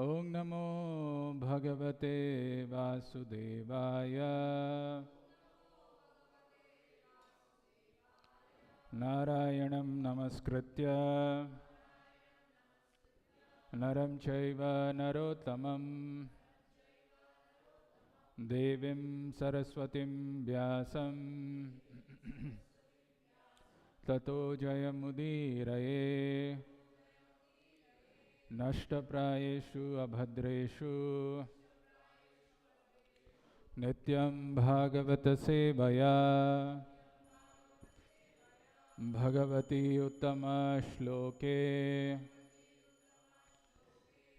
Om Namo Bhagavate Vasudevaya. Narayanam Namaskritya Naram Chaiva Narottamam Devim Saraswatim Vyasam Tato Jayamudiraye Nashtaprayeshu Abhadreshu Nityam Bhagavata Sevaya Bhagavati Uttama Shloke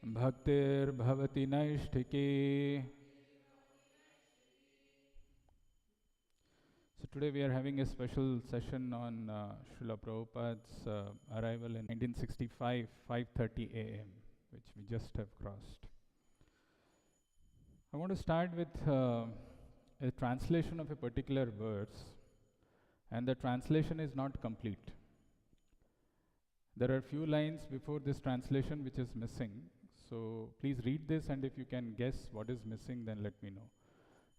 Bhaktir Bhavati Naishtiki. So today we are having a special session on Srila Prabhupada's arrival in 1965, 5:30 a.m., which we just have crossed. I want to start with a translation of a particular verse, and the translation is not complete. There are few lines before this translation which is missing. So please read this, and if you can guess what is missing, then let me know.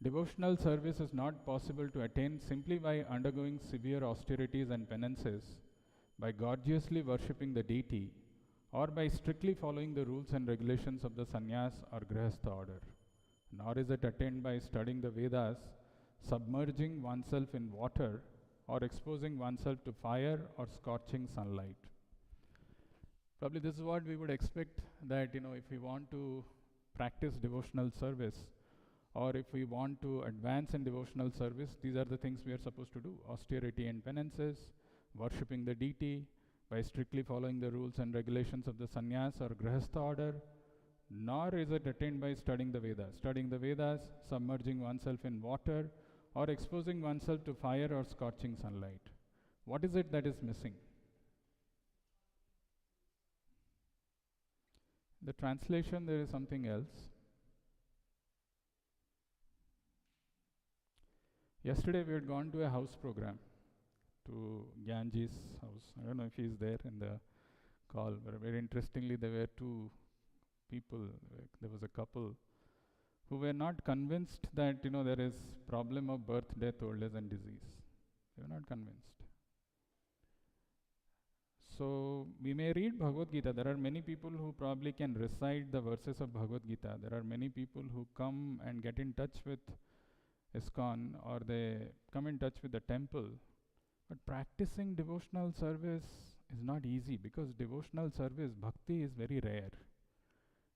Devotional service is not possible to attain simply by undergoing severe austerities and penances, by gorgeously worshipping the deity, or by strictly following the rules and regulations of the sannyas or grihastha order. Nor is it attained by studying the Vedas, submerging oneself in water, or exposing oneself to fire or scorching sunlight. Probably this is what we would expect, that if we want to practice devotional service, or if we want to advance in devotional service, these are the things we are supposed to do: austerity and penances, worshipping the deity, by strictly following the rules and regulations of the sannyas or grihastha order. Nor is it attained by studying the Vedas, submerging oneself in water, or exposing oneself to fire or scorching sunlight. What is it that is missing? The translation, there is something else. Yesterday we had gone to a house program, to Gyanji's house. I don't know if he's there in the call, but very interestingly there were two people, there was a couple who were not convinced that there is problem of birth, death, old age and disease. They were not convinced. So we may read Bhagavad Gita. There are many people who probably can recite the verses of Bhagavad Gita. There are many people who come and get in touch with ISKCON, or they come in touch with the temple. But practicing devotional service is not easy, because devotional service, bhakti, is very rare.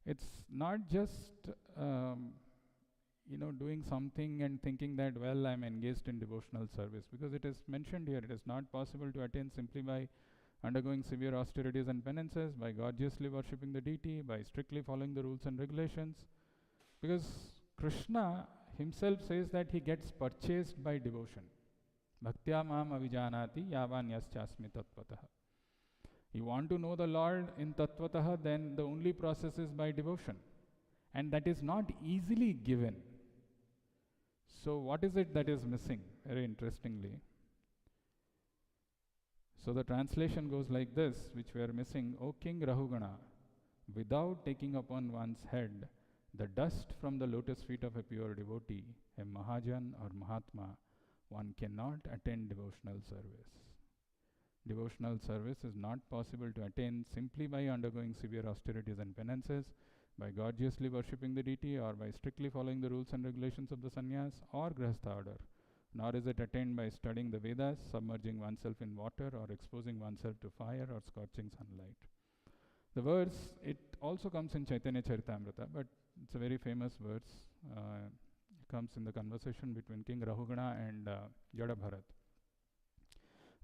It's not just doing something and thinking that, well, I'm engaged in devotional service, because it is mentioned here, it is not possible to attain simply by undergoing severe austerities and penances, by gorgeously worshipping the deity, by strictly following the rules and regulations. Because Krishna himself says that he gets purchased by devotion. Bhaktya mam avijanati yavan yaschasmi tattvataha. You want to know the Lord in tattvataha, then the only process is by devotion. And that is not easily given. So what is it that is missing? Very interestingly. So the translation goes like this, which we are missing. O King Rahugana, without taking upon one's head the dust from the lotus feet of a pure devotee, a Mahajan or Mahatma, one cannot attain devotional service. Devotional service is not possible to attain simply by undergoing severe austerities and penances, by gorgeously worshipping the deity, or by strictly following the rules and regulations of the sannyas or grihastha order. Nor is it attained by studying the Vedas, submerging oneself in water, or exposing oneself to fire or scorching sunlight. The verse, it also comes in Chaitanya Charitamrita, but it's a very famous verse. It comes in the conversation between King Rahugana and Jada Bharat.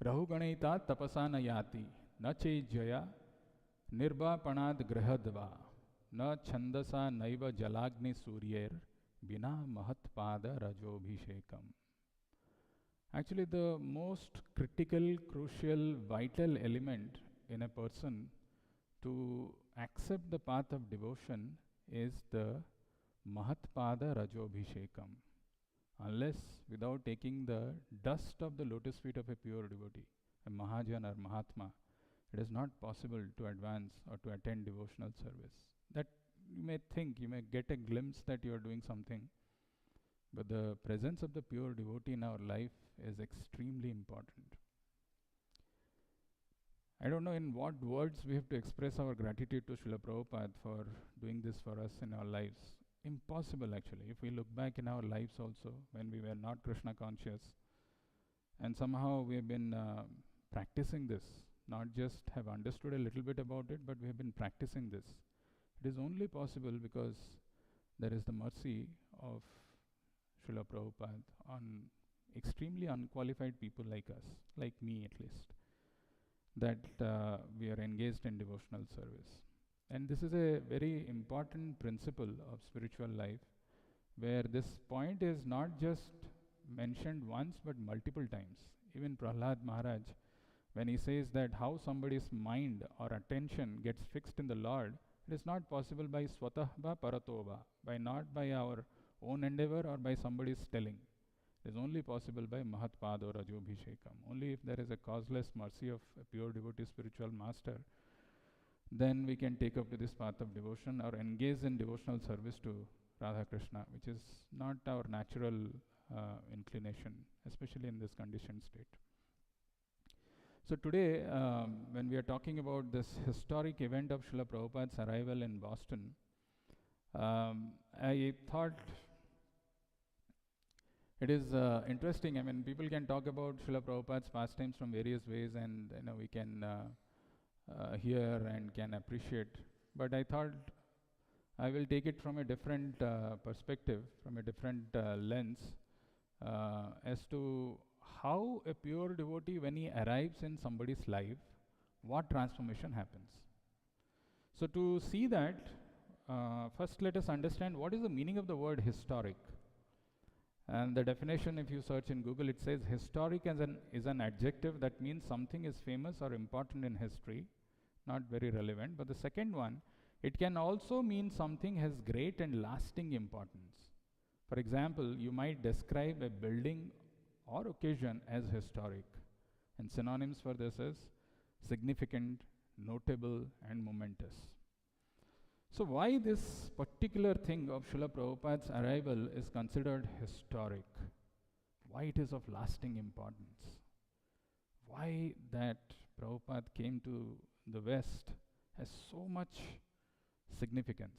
Rahuganita tapasana yati, na chejaya nirvapanad grihadva, na chandasa naiva jalagni suryer, bina mahatpada rajobhishekam. Actually, the most critical, crucial, vital element in a person to accept the path of devotion is the Mahatpada Rajobhishekam. Unless, without taking the dust of the lotus feet of a pure devotee, a Mahajan or Mahatma, it is not possible to advance or to attend devotional service. That you may think, you may get a glimpse that you are doing something, but the presence of the pure devotee in our life is extremely important. I don't know in what words we have to express our gratitude to Srila Prabhupada for doing this for us in our lives. Impossible actually. If we look back in our lives also, when we were not Krishna conscious, and somehow we have been practicing this, not just have understood a little bit about it, but we have been practicing this. It is only possible because there is the mercy of Srila Prabhupada on extremely unqualified people like us, like me at least, that we are engaged in devotional service. And this is a very important principle of spiritual life, where this point is not just mentioned once but multiple times. Even Prahlad Maharaj, when he says that how somebody's mind or attention gets fixed in the Lord, it is not possible by swatahva paratova, by not by our own endeavor or by somebody's telling. It is only possible by Mahatpad or Rajobhishekam. Only if there is a causeless mercy of a pure devotee spiritual master, then we can take up to this path of devotion or engage in devotional service to Radha Krishna, which is not our natural inclination, especially in this conditioned state. So today, when we are talking about this historic event of Srila Prabhupada's arrival in Boston, I thought it is interesting. I mean, people can talk about Srila Prabhupada's pastimes from various ways, and we can hear and can appreciate. But I thought I will take it from a different perspective, from a different lens, as to how a pure devotee, when he arrives in somebody's life, what transformation happens. So to see that, first let us understand what is the meaning of the word historic. And the definition, if you search in Google, it says historic is an adjective that means something is famous or important in history, not very relevant. But the second one, it can also mean something has great and lasting importance. For example, you might describe a building or occasion as historic, and synonyms for this is significant, notable, and momentous. So why this particular thing of Srila Prabhupada's arrival is considered historic? Why it is of lasting importance? Why that Prabhupada came to the West has so much significance?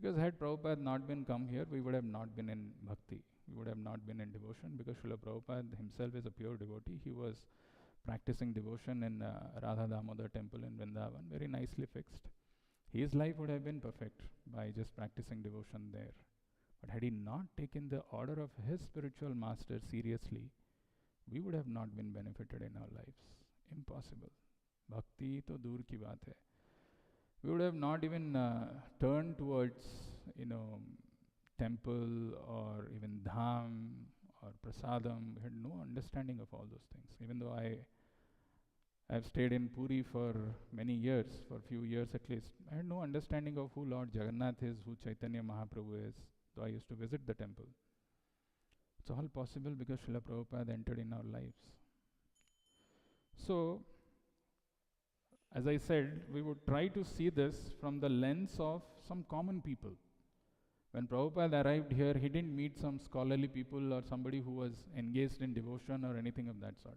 Because had Prabhupada not been come here, we would have not been in bhakti. We would have not been in devotion, because Srila Prabhupada himself is a pure devotee. He was practicing devotion in Radha Damodar temple in Vrindavan, very nicely fixed. His life would have been perfect by just practicing devotion there. But had he not taken the order of his spiritual master seriously, we would have not been benefited in our lives. Impossible. Bhakti to dur ki baat hai. We would have not even turned towards, temple or even dham or prasadam. We had no understanding of all those things. Even though I have stayed in Puri for many years, for a few years at least, I had no understanding of who Lord Jagannath is, who Chaitanya Mahaprabhu is, though I used to visit the temple. It's all possible because Srila Prabhupada entered in our lives. So, as I said, we would try to see this from the lens of some common people. When Prabhupada arrived here, he didn't meet some scholarly people or somebody who was engaged in devotion or anything of that sort.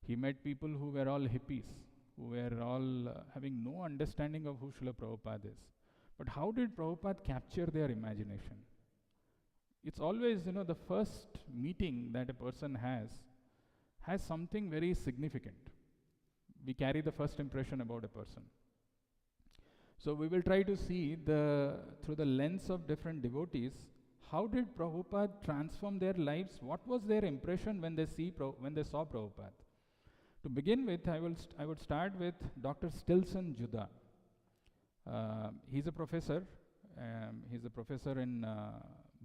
He met people who were all hippies, who were all having no understanding of who Srila Prabhupada is. But how did Prabhupada capture their imagination? It's always, the first meeting that a person has something very significant. We carry the first impression about a person. So we will try to see through the lens of different devotees, how did Prabhupada transform their lives? What was their impression when they saw Prabhupada? To begin with, I would start with Dr. Stilson Judah. He's a professor. He's a professor in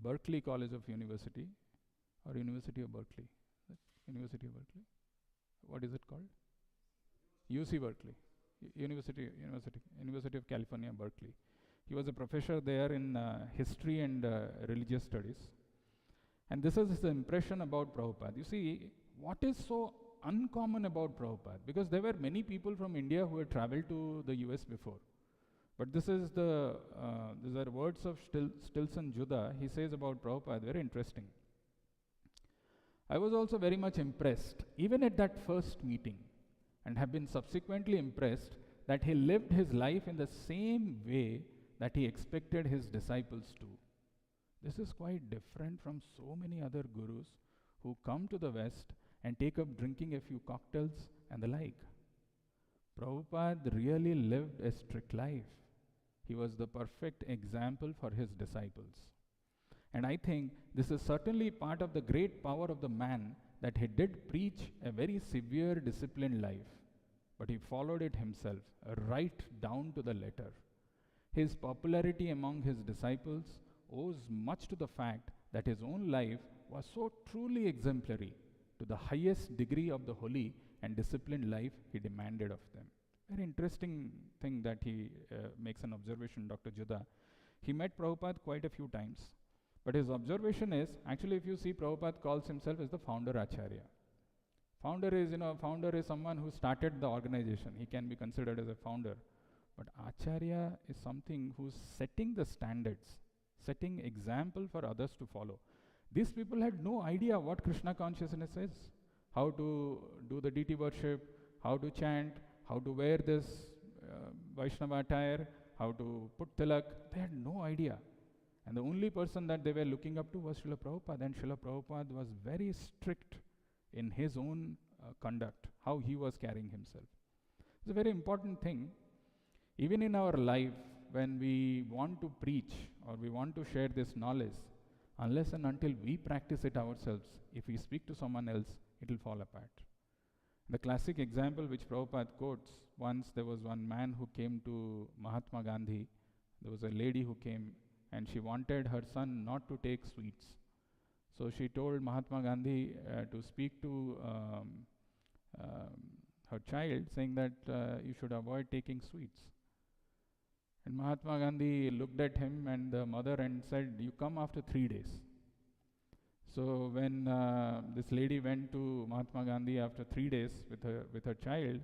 Berkeley College of University, or University of Berkeley. University of Berkeley. What is it called? UC Berkeley. University of California, Berkeley. He was a professor there in history and religious studies. And this is his impression about Prabhupada. You see, what is so uncommon about Prabhupada? Because there were many people from India who had traveled to the US before. But these are words of Stilson Judah. He says about Prabhupada, very interesting. I was also very much impressed, even at that first meeting, and have been subsequently impressed that he lived his life in the same way that he expected his disciples to. This is quite different from so many other gurus who come to the West and take up drinking a few cocktails and the like. Prabhupada really lived a strict life. He was the perfect example for his disciples. And I think this is certainly part of the great power of the man, that he did preach a very severe disciplined life, but he followed it himself, right down to the letter. His popularity among his disciples owes much to the fact that his own life was so truly exemplary to the highest degree of the holy and disciplined life he demanded of them. Very interesting thing that he makes an observation, Dr. Judah. He met Prabhupada quite a few times, but his observation is, actually if you see, Prabhupada calls himself as the founder Acharya. Founder is someone who started the organization. He can be considered as a founder. But Acharya is something who's setting the standards, setting example for others to follow. These people had no idea what Krishna Consciousness is, how to do the deity worship, how to chant, how to wear this Vaishnava attire, how to put tilak. They had no idea. And the only person that they were looking up to was Srila Prabhupada, and Srila Prabhupada was very strict in his own conduct, how he was carrying himself. It's a very important thing. Even in our life, when we want to preach or we want to share this knowledge, unless and until we practice it ourselves, if we speak to someone else, it will fall apart. The classic example which Prabhupada quotes, once there was one man who came to Mahatma Gandhi. There was a lady who came and she wanted her son not to take sweets. So she told Mahatma Gandhi to speak to her child, saying that you should avoid taking sweets. And Mahatma Gandhi looked at him and the mother and said, "You come after 3 days." So when this lady went to Mahatma Gandhi after 3 days with her child,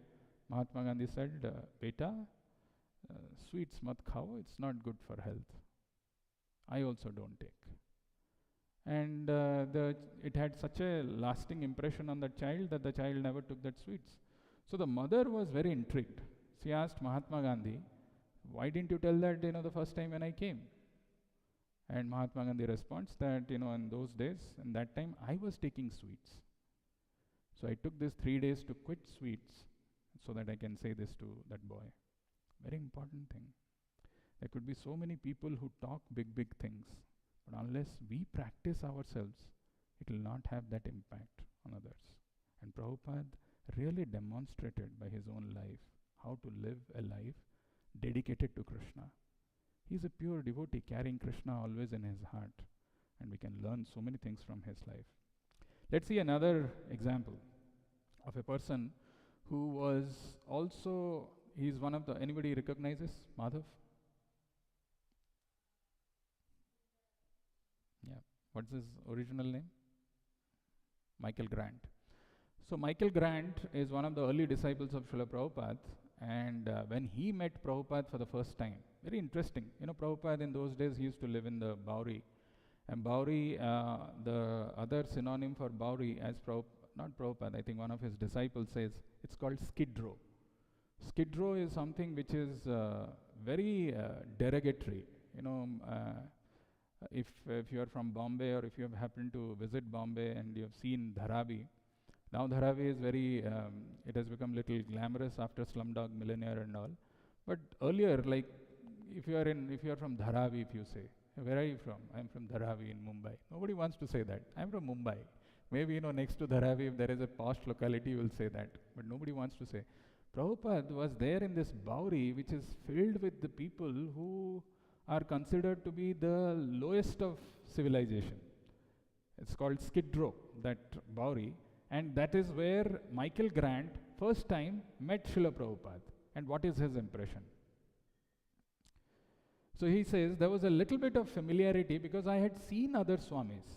Mahatma Gandhi said, "Beta, sweets mat khao, it's not good for health. I also don't take." And it had such a lasting impression on the child that the child never took that sweets. So the mother was very intrigued. She asked Mahatma Gandhi, "Why didn't you tell that the first time when I came?" And Mahatma Gandhi responds that in those days, in that time, I was taking sweets. So I took these 3 days to quit sweets so that I can say this to that boy. Very important thing. There could be so many people who talk big things, but unless we practice ourselves, it will not have that impact on others. And Prabhupada really demonstrated by his own life how to live a life dedicated to Krishna. He's a pure devotee, carrying Krishna always in his heart, and we can learn so many things from his life. Let's see another example of a person who was also, he's one of the, anybody recognizes Madhav? Yeah. What's his original name? Michael Grant. So Michael Grant is one of the early disciples of Srila Prabhupada, and when he met Prabhupada for the first time, very interesting. Prabhupada in those days, he used to live in the Bowery. And Bowery, the other synonym for Bowery, as not Prabhupada, I think one of his disciples says, it's called Skid Row. Skid Row is something which is very derogatory. If you are from Bombay, or if you have happened to visit Bombay and you have seen Dharavi, now Dharavi is very, it has become little glamorous after Slumdog Millionaire and all. But earlier, like if you are from Dharavi, if you say, "Where are you from?" "I'm from Dharavi in Mumbai." Nobody wants to say that. "I'm from Mumbai." Maybe next to Dharavi, if there is a posh locality, you will say that. But nobody wants to say. Prabhupada was there in this Bowery, which is filled with the people who are considered to be the lowest of civilization. It's called Skid Row, that Bowery. And that is where Michael Grant first time met Srila Prabhupada. And what is his impression? So he says, there was a little bit of familiarity because I had seen other Swamis.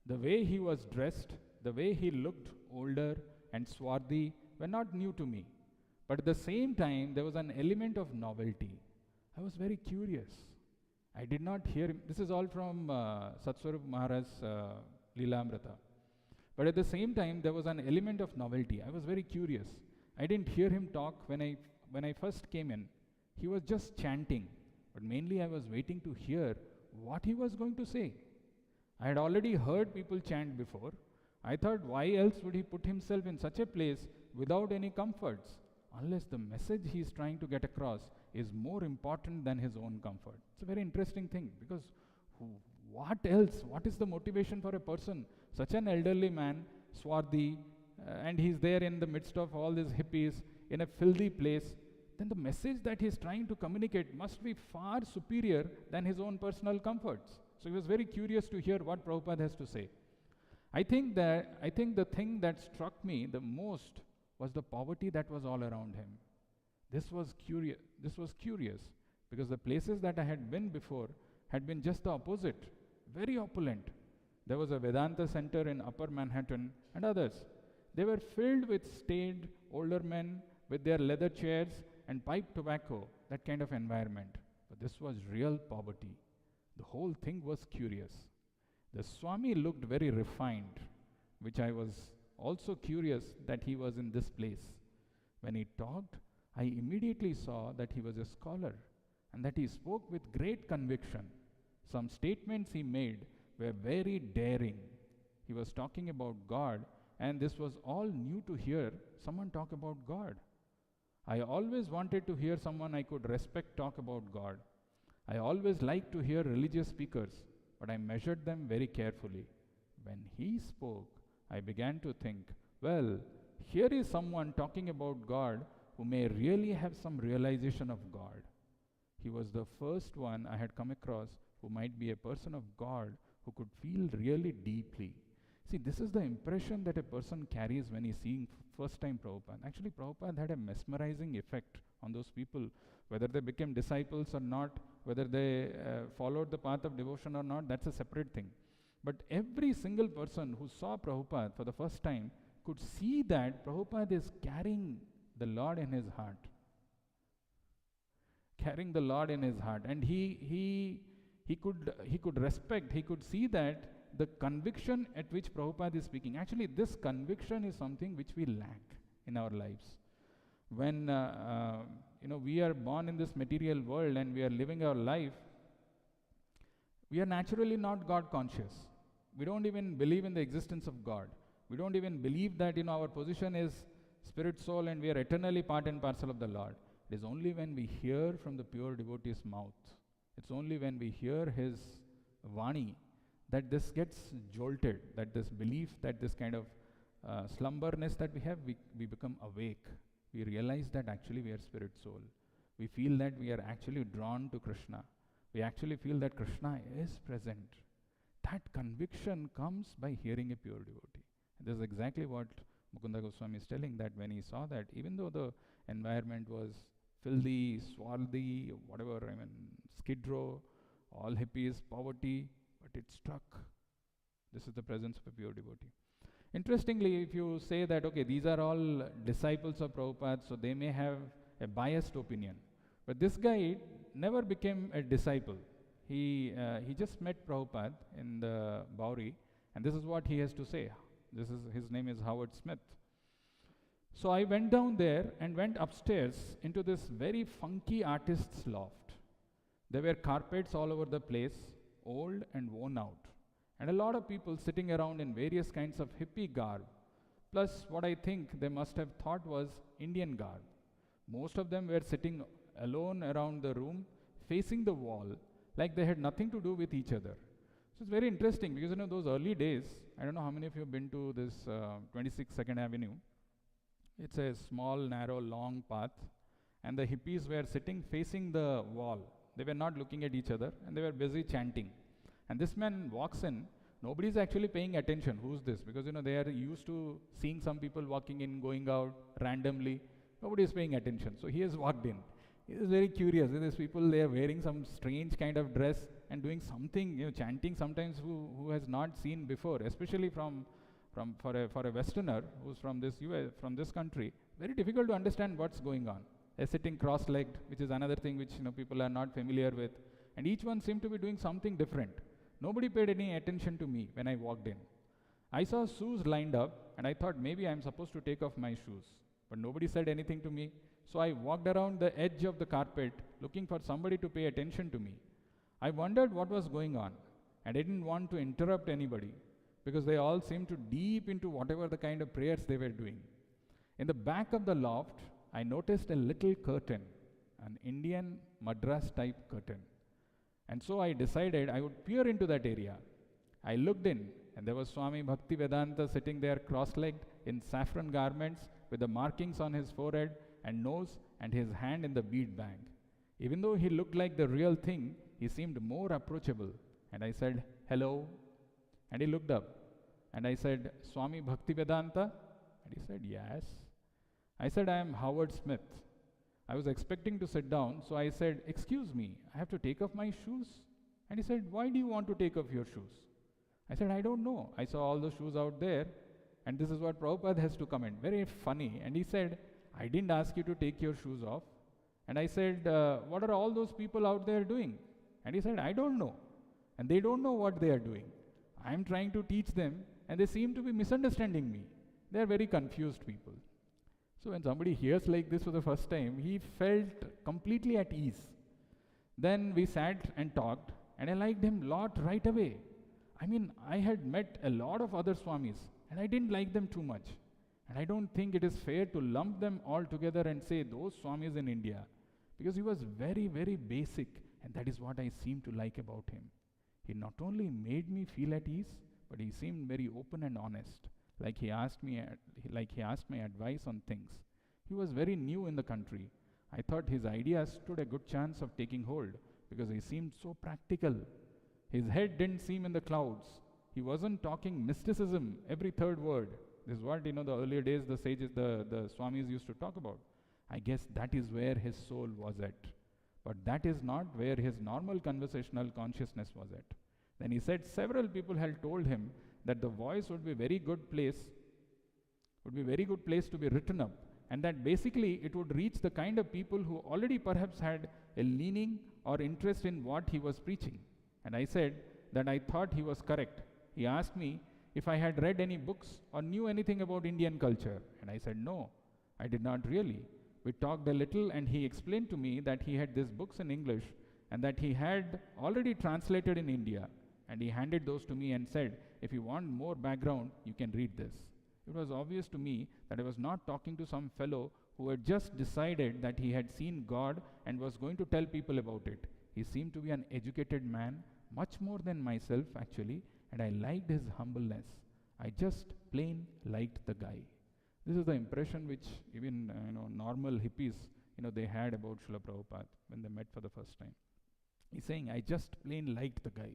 The way he was dressed, the way he looked older and swarthy were not new to me. But at the same time, there was an element of novelty. I was very curious. I did not hear him. This is all from Satswarup Maharaj's Leelamrita. But at the same time, there was an element of novelty. I was very curious. I didn't hear him talk when I first came in. He was just chanting. But mainly I was waiting to hear what he was going to say. I had already heard people chant before. I thought, why else would he put himself in such a place without any comforts? Unless the message he is trying to get across is more important than his own comfort. It's a very interesting thing, because what else? What is the motivation for a person, such an elderly man, swarthy, and he's there in the midst of all these hippies in a filthy place? Then the message that he's trying to communicate must be far superior than his own personal comforts. So he was very curious to hear what Prabhupada has to say. I think the thing that struck me the most was the poverty that was all around him. This was curious, because the places that I had been before had been just the opposite, very opulent. There was a Vedanta center in Upper Manhattan and others. They were filled with staid older men with their leather chairs and pipe tobacco, that kind of environment. But this was real poverty. The whole thing was curious. The Swami looked very refined, which I was also curious that he was in this place. When he talked, I immediately saw that he was a scholar and that he spoke with great conviction. Some statements he made were very daring. He was talking about God, and this was all new to hear someone talk about God. I always wanted to hear someone I could respect talk about God. I always liked to hear religious speakers, but I measured them very carefully. When he spoke, I began to think, well, here is someone talking about God who may really have some realization of God. He was the first one I had come across who might be a person of God who could feel really deeply. See, this is the impression that a person carries when he's seeing first time Prabhupada. Actually, Prabhupada had a mesmerizing effect on those people, whether they became disciples or not, whether they followed the path of devotion or not, that's a separate thing. But every single person who saw Prabhupada for the first time could see that Prabhupada is carrying the Lord in his heart. Carrying the Lord in his heart. And he could respect, he could see that the conviction at which Prabhupada is speaking. Actually, this conviction is something which we lack in our lives. When we are born in this material world and we are living our life, we are naturally not God conscious. We don't even believe in the existence of God. We don't even believe that our position is spirit, soul, and we are eternally part and parcel of the Lord. It is only when we hear from the pure devotee's mouth, it's only when we hear his Vani, that this gets jolted, that this belief, that this kind of slumberness that we have, we become awake. We realize that actually we are spirit soul. We feel that we are actually drawn to Krishna. We actually feel that Krishna is present. That conviction comes by hearing a pure devotee. This is exactly what Mukunda Goswami is telling, that when he saw that, even though the environment was filthy, swarthy, whatever, skid row, all hippies, poverty, but it struck. This is the presence of a pure devotee. Interestingly, if you say that, okay, these are all disciples of Prabhupada, so they may have a biased opinion. But this guy never became a disciple. He just met Prabhupada in the Bowery, and this is what he has to say. His name is Howard Smith. So I went down there and went upstairs into this very funky artist's loft. There were carpets all over the place, old and worn out, and a lot of people sitting around in various kinds of hippie garb, plus what I think they must have thought was Indian garb. Most of them were sitting alone around the room, facing the wall, like they had nothing to do with each other. So it's very interesting, because those early days, I don't know how many of you have been to this 26 2nd Avenue. It's a small, narrow, long path, and the hippies were sitting facing the wall. They were not looking at each other, and they were busy chanting. And this man walks in. Nobody's actually paying attention. Who's this? Because they are used to seeing some people walking in, going out randomly. Nobody is paying attention. So he has walked in. He is very curious. These people, they are wearing some strange kind of dress and doing something, chanting sometimes who has not seen before, especially for a Westerner who's from this country. Very difficult to understand what's going on. sitting cross-legged, which is another thing which people are not familiar with. And each one seemed to be doing something different. Nobody paid any attention to me when I walked in. I saw shoes lined up, and I thought maybe I'm supposed to take off my shoes. But nobody said anything to me. So I walked around the edge of the carpet, looking for somebody to pay attention to me. I wondered what was going on, and I didn't want to interrupt anybody, because they all seemed to deep into whatever the kind of prayers they were doing. In the back of the loft, I noticed a little curtain, an Indian Madras type curtain. And so I decided I would peer into that area. I looked in, and there was Swami Bhaktivedanta sitting there cross-legged in saffron garments with the markings on his forehead and nose and his hand in the bead bag. Even though he looked like the real thing, he seemed more approachable. And I said, "Hello." And he looked up. And I said, "Swami Bhaktivedanta?" And he said, "Yes." I said, "I am Howard Smith." I was expecting to sit down, so I said, "Excuse me, I have to take off my shoes?" And he said, "Why do you want to take off your shoes?" I said, "I don't know. I saw all the shoes out there, and this is what Prabhupada has to comment." Very funny. And he said, "I didn't ask you to take your shoes off." And I said, "What are all those people out there doing?" And he said, "I don't know. And they don't know what they are doing. I'm trying to teach them, and they seem to be misunderstanding me." They are very confused people. So when somebody hears like this for the first time, he felt completely at ease. Then we sat and talked, and I liked him a lot right away. I mean, I had met a lot of other Swamis, and I didn't like them too much. And I don't think it is fair to lump them all together and say those Swamis in India, because he was very, very basic, and that is what I seemed to like about him. He not only made me feel at ease, but he seemed very open and honest, like he asked my advice on things. He was very new in the country. I thought his ideas stood a good chance of taking hold, because he seemed so practical. His head didn't seem in the clouds. He wasn't talking mysticism every third word. This is what, the earlier days the sages, the Swamis used to talk about. I guess that is where his soul was at. But that is not where his normal conversational consciousness was at. Then he said several people had told him that the voice would be very good place to be written up, and that basically it would reach the kind of people who already perhaps had a leaning or interest in what he was preaching. And I said that I thought he was correct. He asked me if I had read any books or knew anything about Indian culture, and I said no, I did not really. We talked a little, and he explained to me that he had these books in English and that he had already translated in India, and he handed those to me and said, "If you want more background, you can read this." It was obvious to me that I was not talking to some fellow who had just decided that he had seen God and was going to tell people about it. He seemed to be an educated man, much more than myself actually, and I liked his humbleness. I just plain liked the guy. This is the impression which even normal hippies they had about Srila Prabhupada when they met for the first time. He's saying, "I just plain liked the guy."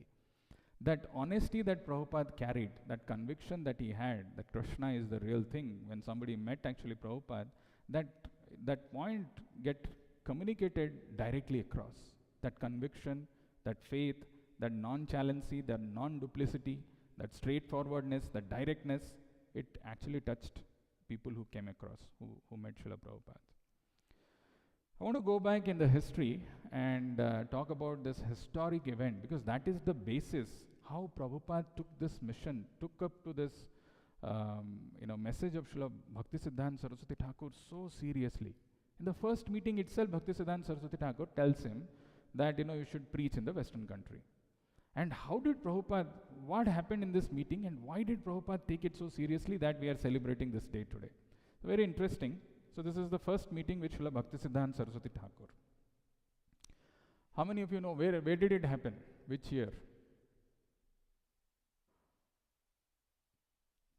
That honesty that Prabhupada carried, that conviction that he had, that Krishna is the real thing, when somebody met actually Prabhupada, that point get communicated directly across. That conviction, that faith, that non-chalency, that non-duplicity, that straightforwardness, that directness, it actually touched people who came across, who met Srila Prabhupada. I want to go back in the history and talk about this historic event, because that is the basis how Prabhupada took this mission, took up to this message of Srila Bhaktisiddhanta Saraswati Thakur so seriously. In the first meeting itself, Bhaktisiddhanta Saraswati Thakur tells him that you should preach in the Western country. And how did Prabhupada, what happened in this meeting, and why did Prabhupada take it so seriously that we are celebrating this day today? Very interesting. So this is the first meeting with Srila Bhaktisiddhanta Saraswati Thakur. How many of you know where did it happen? Which year?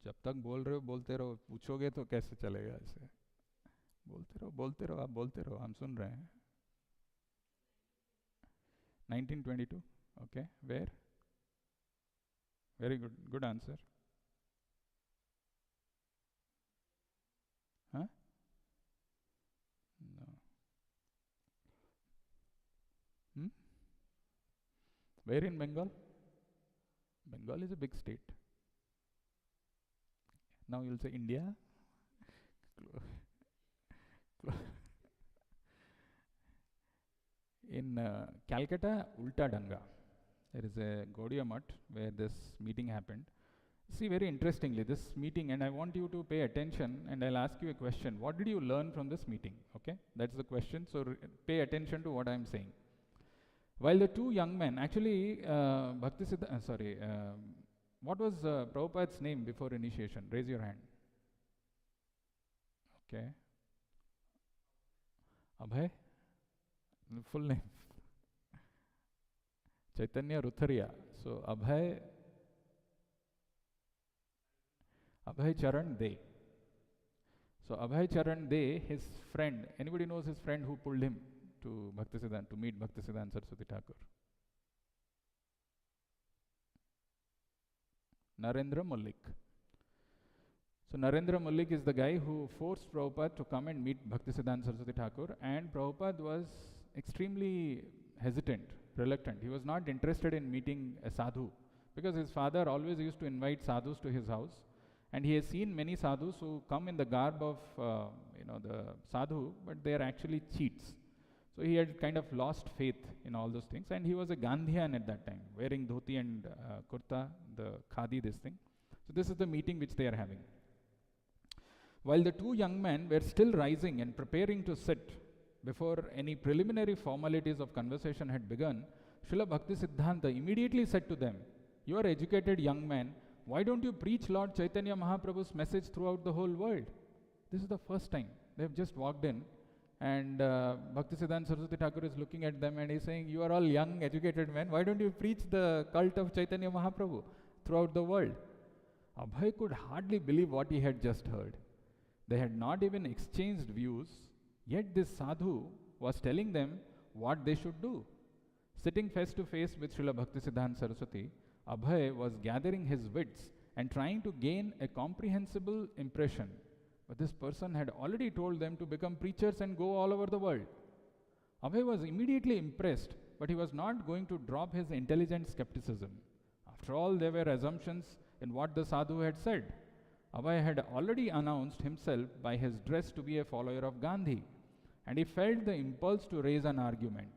जब तक बोल रहे हो बोलते रहो, पूछोगे तो कैसे चलेगा ऐसे? बोलते रहो, आप बोलते रहो, हम सुन रहे हैं. 1922. Okay, where? Very good answer. Huh? No. Where in Bengal? Bengal is a big state. Now you'll say India. In Calcutta, Ulta Danga, there is a Gaudiya Mutt where this meeting happened. See, very interestingly, this meeting, and I want you to pay attention, and I'll ask you a question. What did you learn from this meeting? Okay, that's the question. So pay attention to what I'm saying. While the two young men, actually, what was Prabhupada's name before initiation? Raise your hand. Okay. Abhay? Full name. Chaitanya Rutharia. So Abhay Charan De. So Abhay Charan De, his friend, anybody knows his friend who pulled him to Bhaktisiddhanta, to meet Bhaktisiddhanta Saraswati Thakur? Narendra Mullik. So Narendra Mullik is the guy who forced Prabhupada to come and meet Bhaktisiddhanta Saraswati Thakur, and Prabhupada was extremely hesitant, reluctant. He was not interested in meeting a sadhu, because his father always used to invite sadhus to his house, and he has seen many sadhus who come in the garb of the sadhu, but they are actually cheats. So he had kind of lost faith in all those things, and he was a Gandhian at that time, wearing dhoti and kurta, the khadi, this thing. So this is the meeting which they are having. While the two young men were still rising and preparing to sit before any preliminary formalities of conversation had begun, Srila Bhaktisiddhanta immediately said to them, "You are educated young men, why don't you preach Lord Chaitanya Mahaprabhu's message throughout the whole world?" This is the first time. They have just walked in, and Bhaktisiddhanta Saraswati Thakur is looking at them and he's saying, "You are all young, educated men, why don't you preach the cult of Chaitanya Mahaprabhu throughout the world?" Abhay could hardly believe what he had just heard. They had not even exchanged views, yet this sadhu was telling them what they should do. Sitting face to face with Srila Bhaktisiddhanta Saraswati, Abhay was gathering his wits and trying to gain a comprehensible impression. But this person had already told them to become preachers and go all over the world. Abhay was immediately impressed, but he was not going to drop his intelligent skepticism. After all, there were assumptions in what the sadhu had said. Abhay had already announced himself by his dress to be a follower of Gandhi, and he felt the impulse to raise an argument.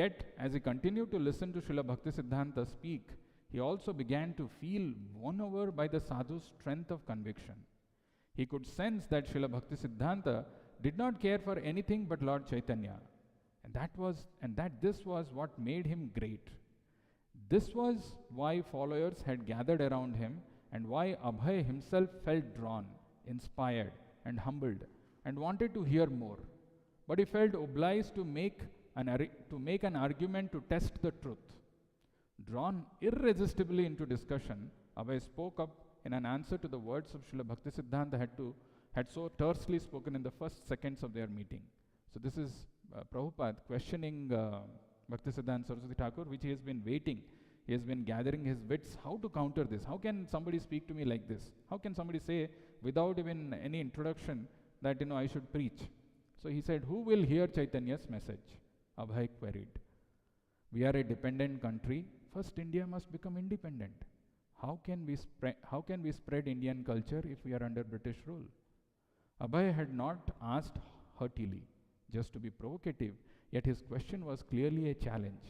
Yet, as he continued to listen to Srila Bhaktisiddhanta speak, he also began to feel won over by the sadhu's strength of conviction. He could sense that Srila Bhaktisiddhanta did not care for anything but Lord Chaitanya, and that this was what made him great. This was why followers had gathered around him, and why Abhay himself felt drawn, inspired, and humbled, and wanted to hear more. But he felt obliged to make an argument to test the truth. Drawn irresistibly into discussion, Abhay spoke up in an answer to the words of Srila Bhaktisiddhanta had so tersely spoken in the first seconds of their meeting. So this is Prabhupada questioning Bhaktisiddhanta Saraswati Thakur, which he has been waiting. He has been gathering his wits how to counter this. How can somebody speak to me like this? How can somebody say without even any introduction that I should preach? So he said, "Who will hear Chaitanya's message?" Abhay queried. "We are a dependent country. First India must become independent. How can we spread Indian culture if we are under British rule?" Abhay had not asked heartily, just to be provocative, yet his question was clearly a challenge.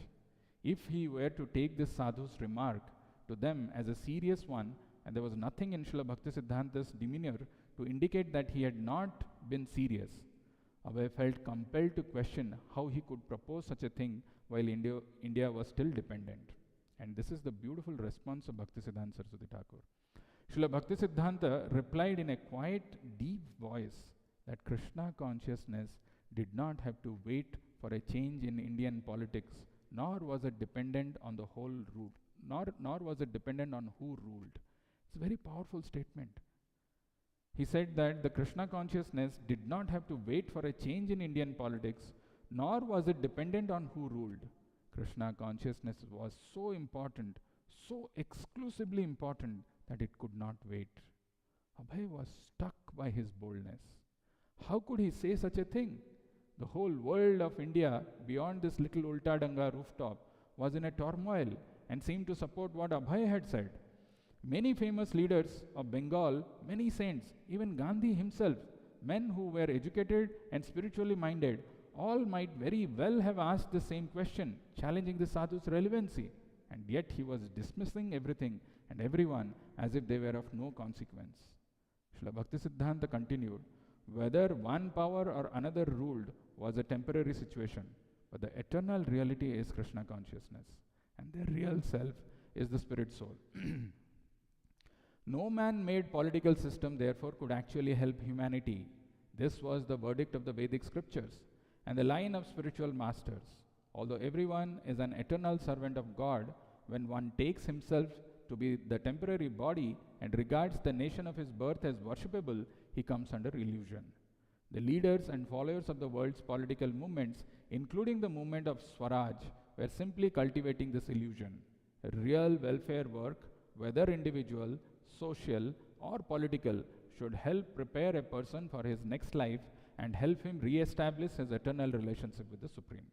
If he were to take this sadhu's remark to them as a serious one, and there was nothing in Srila Bhaktisiddhanta's demeanor to indicate that he had not been serious, Abhay felt compelled to question how he could propose such a thing while India was still dependent. And this is the beautiful response of Bhaktisiddhanta Saraswati Thakur. Srila Bhaktisiddhanta replied in a quiet, deep voice that Krishna consciousness did not have to wait for a change in Indian politics, nor was it dependent on the whole rule, nor was it dependent on who ruled. It's a very powerful statement. He said that the Krishna consciousness did not have to wait for a change in Indian politics, nor was it dependent on who ruled. Krishna consciousness was so important, so exclusively important, that it could not wait. Abhay was struck by his boldness. How could he say such a thing? The whole world of India, beyond this little Ulta Danga rooftop, was in a turmoil and seemed to support what Abhay had said. Many famous leaders of Bengal, many saints, even Gandhi himself, men who were educated and spiritually minded, all might very well have asked the same question, challenging the sadhu's relevancy, and yet he was dismissing everything and everyone as if they were of no consequence. Srila Bhaktisiddhanta continued, whether one power or another ruled was a temporary situation, but the eternal reality is Krishna consciousness, and the real self is the spirit soul. No man-made political system, therefore, could actually help humanity. This was the verdict of the Vedic scriptures and the line of spiritual masters. Although everyone is an eternal servant of God, when one takes himself to be the temporary body and regards the nation of his birth as worshipable, he comes under illusion. The leaders and followers of the world's political movements, including the movement of Swaraj, were simply cultivating this illusion. Real welfare work, whether individual, social, or political, should help prepare a person for his next life and help him re-establish his eternal relationship with the Supreme.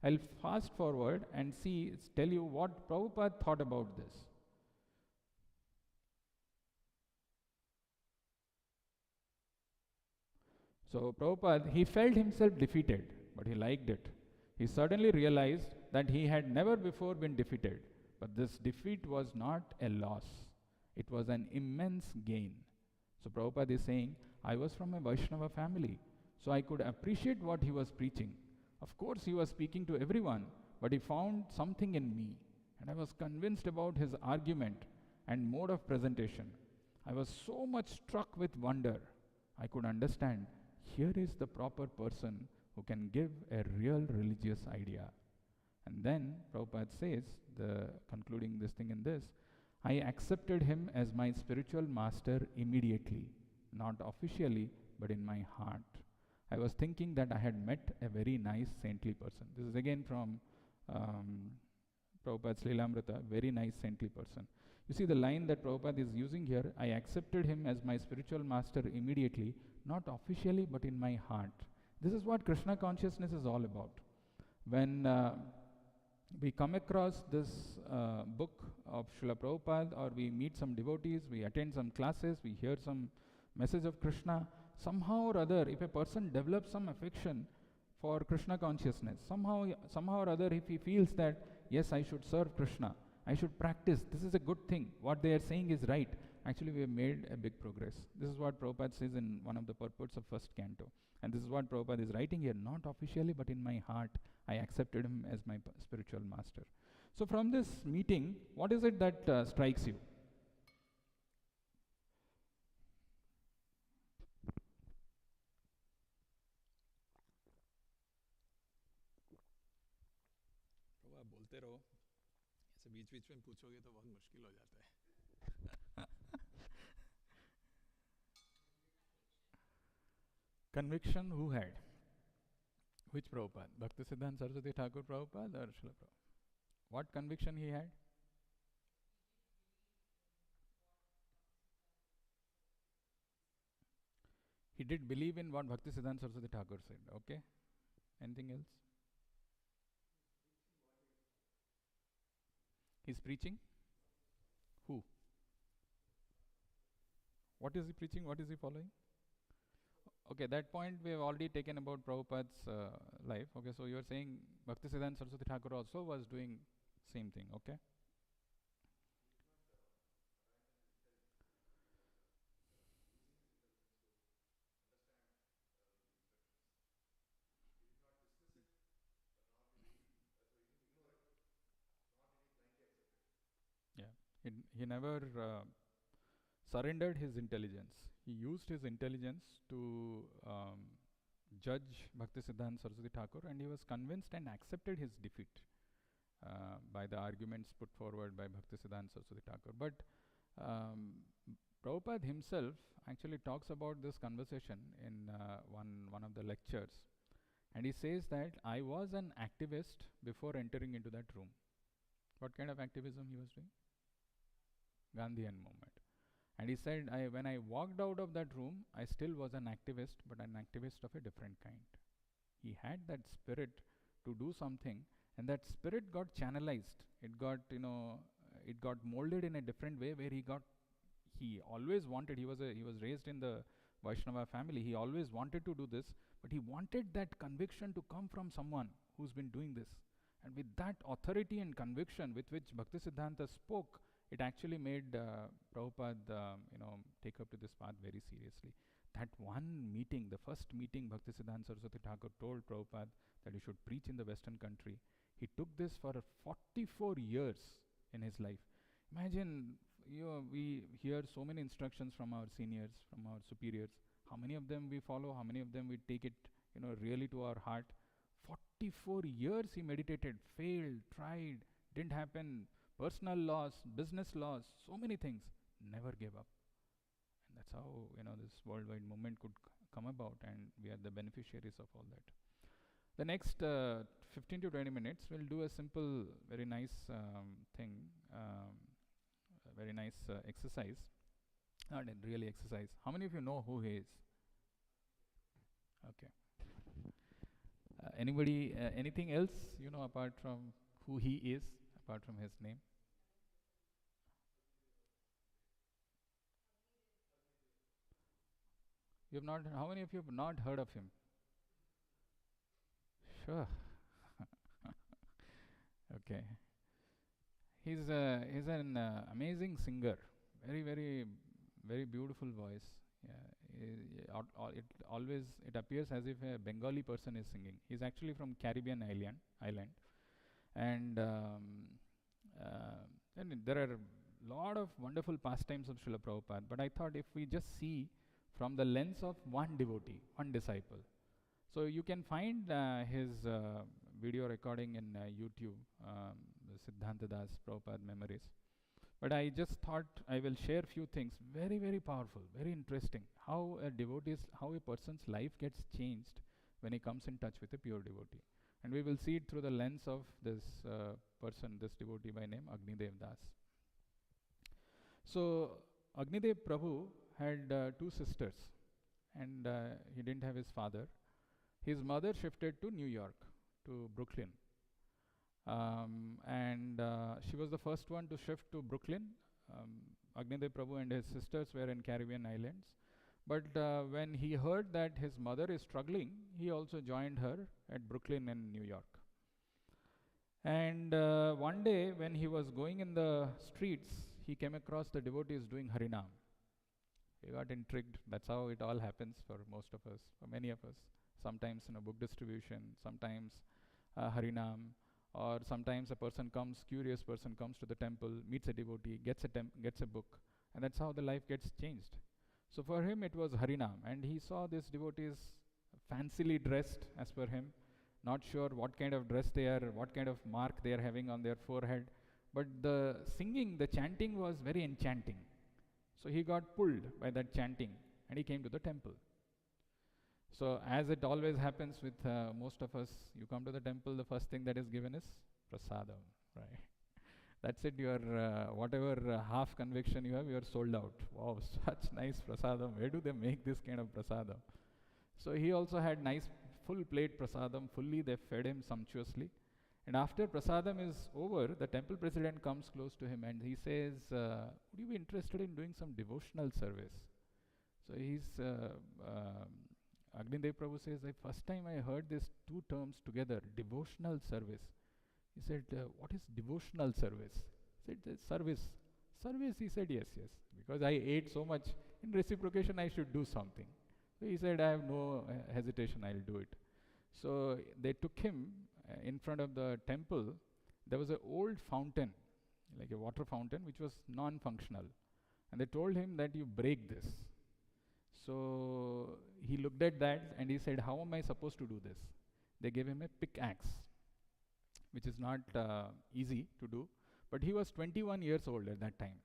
I'll fast forward and tell you what Prabhupada thought about this. So Prabhupada, he felt himself defeated, but he liked it. He suddenly realized that he had never before been defeated, but this defeat was not a loss. It was an immense gain. So Prabhupada is saying, I was from a Vaishnava family, so I could appreciate what he was preaching. Of course, he was speaking to everyone, but he found something in me, and I was convinced about his argument and mode of presentation. I was so much struck with wonder. I could understand, here is the proper person who can give a real religious idea. And then Prabhupada says, concluding this thing in this, I accepted him as my spiritual master immediately, not officially, but in my heart. I was thinking that I had met a very nice saintly person. This is again from Prabhupada's Lilamrita, very nice saintly person. You see the line that Prabhupada is using here, I accepted him as my spiritual master immediately, not officially, but in my heart. This is what Krishna consciousness is all about. When we come across this book of Srila Prabhupada, or we meet some devotees, we attend some classes, we hear some message of Krishna, somehow or other, if a person develops some affection for Krishna consciousness, somehow or other, if he feels that, yes, I should serve Krishna, I should practice, this is a good thing, what they are saying is right, actually we have made a big progress. This is what Prabhupada says in one of the purports of first canto. And this is what Prabhupada is writing here, not officially, but in my heart, I accepted him as my spiritual master. So from this meeting, what is it that strikes you? आप बोलते रहो, ऐसे बीच-बीच में पूछोगे तो बहुत मुश्किल हो जाता है. Conviction who had? Which Prabhupada? Bhaktisiddhanta Saraswati Thakur Prabhupada or Srila Prabhupada? What conviction he had? He did believe in what Bhaktisiddhanta Saraswati Thakur said. Okay? Anything else? He's preaching? Who? What is he preaching? What is he following? Okay, that point we have already taken about Prabhupada's life. Okay, so you are saying Bhaktisiddhanta Saraswati Thakur also was doing same thing. Okay? Yeah, he never surrendered his intelligence. He used his intelligence to judge Bhaktisiddhanta Saraswati Thakur, and he was convinced and accepted his defeat by the arguments put forward by Bhaktisiddhanta Saraswati Thakur. But Prabhupada himself actually talks about this conversation in one of the lectures, and he says that I was an activist before entering into that room. What kind of activism he was doing? Gandhian movement. And he said, when I walked out of that room, I still was an activist, but an activist of a different kind. He had that spirit to do something, and that spirit got channelized. It got molded in a different way, where he always wanted, he was raised in the Vaishnava family, he always wanted to do this, But he wanted that conviction to come from someone who's been doing this. And with that authority and conviction with which Bhaktisiddhanta spoke, it actually made Prabhupada, take up to this path very seriously. That one meeting, the first meeting, Bhaktisiddhanta Saraswati Thakur told Prabhupada that he should preach in the Western country. He took this for 44 years in his life. Imagine, we hear so many instructions from our seniors, from our superiors. How many of them we follow? How many of them we take it, really to our heart? 44 years he meditated, failed, tried, didn't happen. Personal loss, business loss, so many things. Never gave up. And that's how, this worldwide movement could come about, and we are the beneficiaries of all that. The next 15 to 20 minutes, we'll do a simple, very nice thing, very nice exercise. Not really exercise. How many of you know who he is? Okay. Anybody, anything else, apart from who he is, apart from his name? You have not, how many of you have not heard of him? Sure. Okay. He's an amazing singer. Very, very, very beautiful voice. Yeah. It appears as if a Bengali person is singing. He's actually from Caribbean island. And there are a lot of wonderful pastimes of Srila Prabhupada. But I thought if we just see from the lens of one devotee, one disciple. So you can find his video recording in YouTube, the Siddhanta Das Prabhupada Memories. But I just thought I will share few things, very, very powerful, very interesting, how a person's life gets changed when he comes in touch with a pure devotee. And we will see it through the lens of this person, this devotee by name Agnidev Das. So Agnidev Prabhu had 2 sisters, and he didn't have his father. His mother shifted to New York, to Brooklyn. And she was the first one to shift to Brooklyn. Agnidev Prabhu and his sisters were in Caribbean islands. But when he heard that his mother is struggling, he also joined her at Brooklyn in New York. And one day when he was going in the streets, he came across the devotees doing Harinam. He got intrigued. That's how it all happens for most of us, for many of us. Sometimes book distribution, sometimes Harinam, or sometimes curious person comes to the temple, meets a devotee, gets a book, and that's how the life gets changed. So for him it was Harinam, and he saw these devotees fancily dressed as per him, not sure what kind of dress they are, what kind of mark they are having on their forehead, but the singing, the chanting was very enchanting. So he got pulled by that chanting, and he came to the temple. So as it always happens with most of us, you come to the temple, the first thing that is given is prasadam, right? That's it, your whatever half conviction you have, you are sold out. Wow, such nice prasadam. Where do they make this kind of prasadam? So he also had nice full plate prasadam, fully they fed him sumptuously. And after prasadam is over, the temple president comes close to him and he says, would you be interested in doing some devotional service? So Agnidev Prabhu says, the first time I heard these 2 terms together, devotional service. He said, what is devotional service? He said, service. Service, he said, yes. Because I ate so much, in reciprocation I should do something. So he said, I have no hesitation, I'll do it. So they took him in front of the temple. There was an old fountain, like a water fountain, which was non-functional. And they told him that you break this. So he looked at that and he said, how am I supposed to do this? They gave him a pickaxe, which is not easy to do. But he was 21 years old at that time.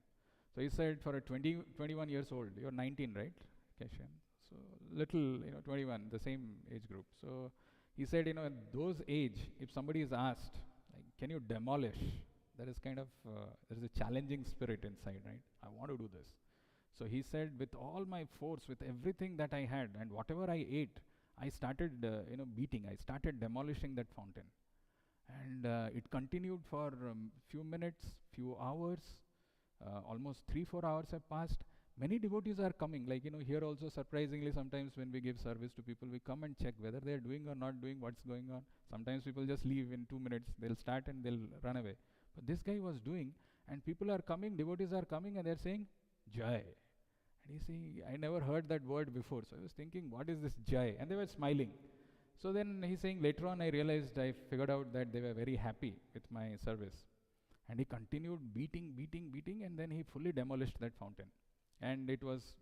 So he said, for a 21 years old, you're 19, right, Keshan? So little, 21, the same age group. So he said, at those age, if somebody is asked, like, can you demolish? There is kind of, there is a challenging spirit inside, right? I want to do this. So he said, with all my force, with everything that I had, and whatever I ate, I started, beating. I started demolishing that fountain. And it continued for few minutes, few hours, almost 3-4 hours have passed. many devotees are coming. Like, here also surprisingly sometimes when we give service to people, we come and check whether they are doing or not doing, what's going on. Sometimes people just leave in 2 minutes, they'll start and they'll run away. But this guy was doing, and people are coming, devotees are coming, and they're saying, Jai. And he's saying, I never heard that word before. So I was thinking, what is this Jai? And they were smiling. So then he's saying, later on I realized, I figured out that they were very happy with my service. And he continued beating, and then he fully demolished that fountain. And it was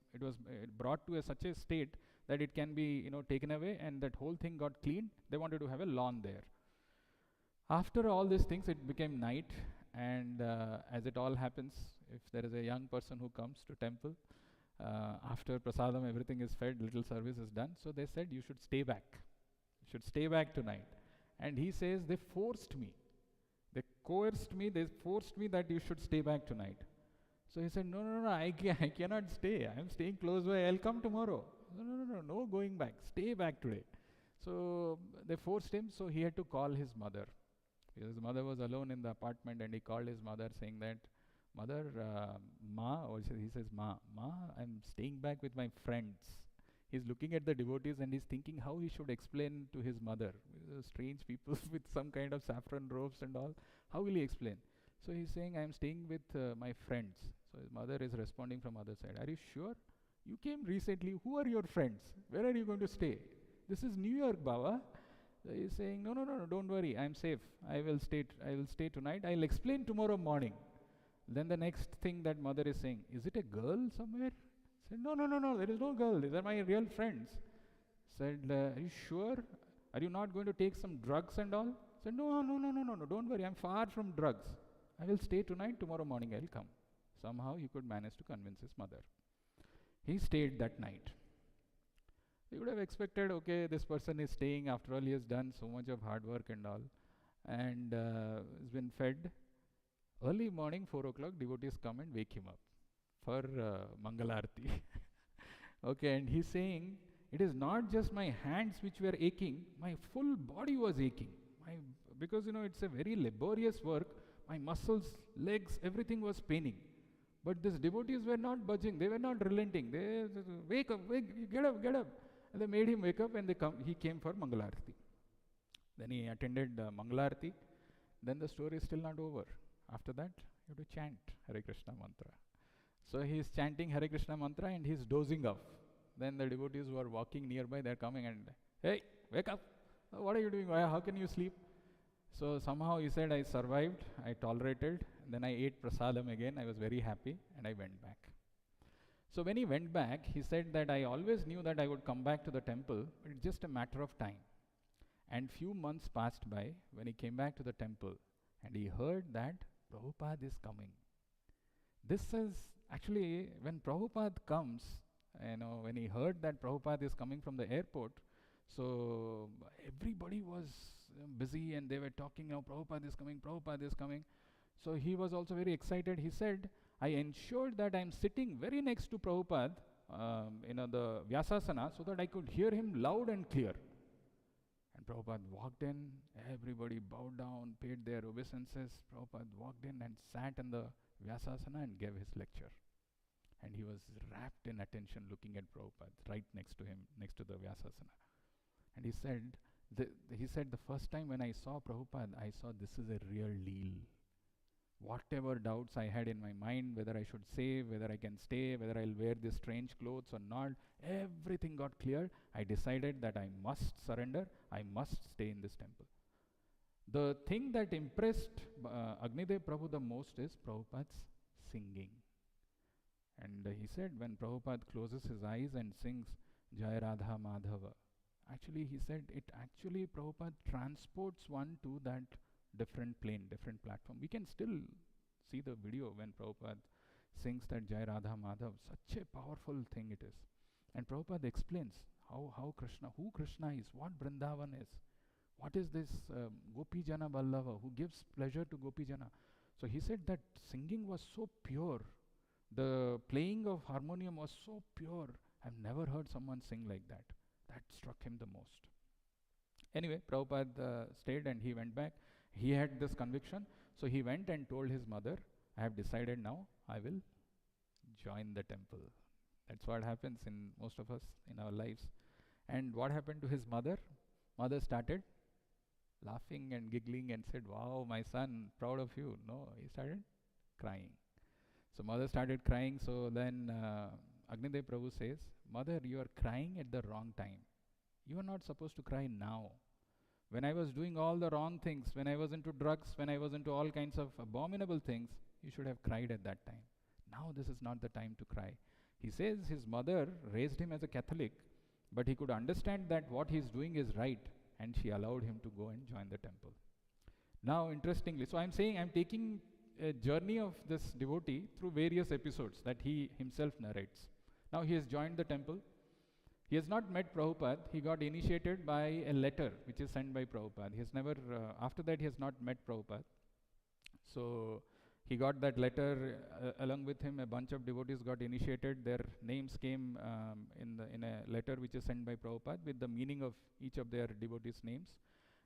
brought to such a state that it can be taken away, and that whole thing got cleaned. They wanted to have a lawn there. After all these things, it became night, and as it all happens, if there is a young person who comes to temple, after prasadam everything is fed, little service is done, so they said, you should stay back. You should stay back tonight. And he says, they forced me. They coerced me, they forced me that you should stay back tonight. So he said, no, I cannot stay. I am staying close by, I'll come tomorrow. No going back. Stay back today. So they forced him, so he had to call his mother. His mother was alone in the apartment, and he called his mother saying that, Mother, Ma, or he says, Ma, I'm staying back with my friends. He's looking at the devotees and he's thinking how he should explain to his mother. Strange people with some kind of saffron robes and all. How will he explain? So he's saying, I'm staying with my friends. So his mother is responding from other side. Are you sure? You came recently. Who are your friends? Where are you going to stay? This is New York, Baba. So he's saying, no, don't worry. I'm safe. I will stay tonight. I'll explain tomorrow morning. Then the next thing that mother is saying, is it a girl somewhere? Said, no, there is no girl. These are my real friends. Said, are you sure? Are you not going to take some drugs and all? Said, no, don't worry. I'm far from drugs. I will stay tonight. Tomorrow morning I'll come. Somehow he could manage to convince his mother. He stayed that night. You would have expected, okay, this person is staying. After all, he has done so much of hard work and all. And has been fed. Early morning, 4 o'clock, devotees come and wake him up for Mangalarti. Okay, and he's saying, it is not just my hands which were aching, my full body was aching. Because it's a very laborious work, my muscles, legs, everything was paining. But these devotees were not budging, they were not relenting. They wake up, get up. And they made him wake up, and he came for Mangalarti. Then he attended Mangalarti. Then the story is still not over. After that, you have to chant Hare Krishna mantra. So he is chanting Hare Krishna mantra and he is dozing off. Then the devotees who are walking nearby, they are coming and, hey, wake up. What are you doing? How can you sleep? So somehow he said, I survived, I tolerated. Then I ate prasadam again. I was very happy and I went back. So when he went back, he said that I always knew that I would come back to the temple, but it's just a matter of time. And few months passed by when he came back to the temple and he heard that Prabhupada is coming. This is actually when Prabhupada comes, when he heard that Prabhupada is coming from the airport, so everybody was busy and they were talking, now Prabhupada is coming. So he was also very excited. He said, I ensured that I'm sitting very next to Prabhupada, the Vyasasana, so that I could hear him loud and clear. And Prabhupada walked in, everybody bowed down, paid their obeisances. Prabhupada walked in and sat in the Vyasasana and gave his lecture. And he was rapt in attention looking at Prabhupada, right next to him, next to the Vyasasana. And he said, the first time when I saw Prabhupada, I saw this is a real deal. Whatever doubts I had in my mind, whether I should say, whether I can stay, whether I'll wear these strange clothes or not, everything got clear. I decided that I must surrender, I must stay in this temple. The thing that impressed Agnidev Prabhu the most is Prabhupada's singing. And he said when Prabhupada closes his eyes and sings Jai Radha Madhava, actually he said Prabhupada transports one to that different plane, different platform. We can still see the video when Prabhupada sings that Jai Radha Madhav. Such a powerful thing it is. And Prabhupada explains how Krishna, who Krishna is, what Vrindavan is, what is this Gopi Jana Vallava, who gives pleasure to Gopi Jana. So he said that singing was so pure, the playing of harmonium was so pure. I've never heard someone sing like that. That struck him the most. Anyway, Prabhupada stayed and he went back. He had this conviction, so he went and told his mother, I have decided now, I will join the temple. That's what happens in most of us in our lives. And what happened to his mother? Mother started laughing and giggling and said, "Wow, my son, proud of you." No, he started crying. So mother started crying. So then Agnidev Prabhu says, "Mother, you are crying at the wrong time. You are not supposed to cry now. When I was doing all the wrong things, when I was into drugs, when I was into all kinds of abominable things, you should have cried at that time. Now this is not the time to cry." He says his mother raised him as a Catholic, but he could understand that what he's doing is right, and she allowed him to go and join the temple. Now, interestingly, so I'm saying I'm taking a journey of this devotee through various episodes that he himself narrates. Now he has joined the temple. He has not met Prabhupada. He got initiated by a letter which is sent by Prabhupada. He has never, after that, he has not met Prabhupada. So he got that letter. Along with him, a bunch of devotees got initiated. Their names came in a letter which is sent by Prabhupada with the meaning of each of their devotees' names.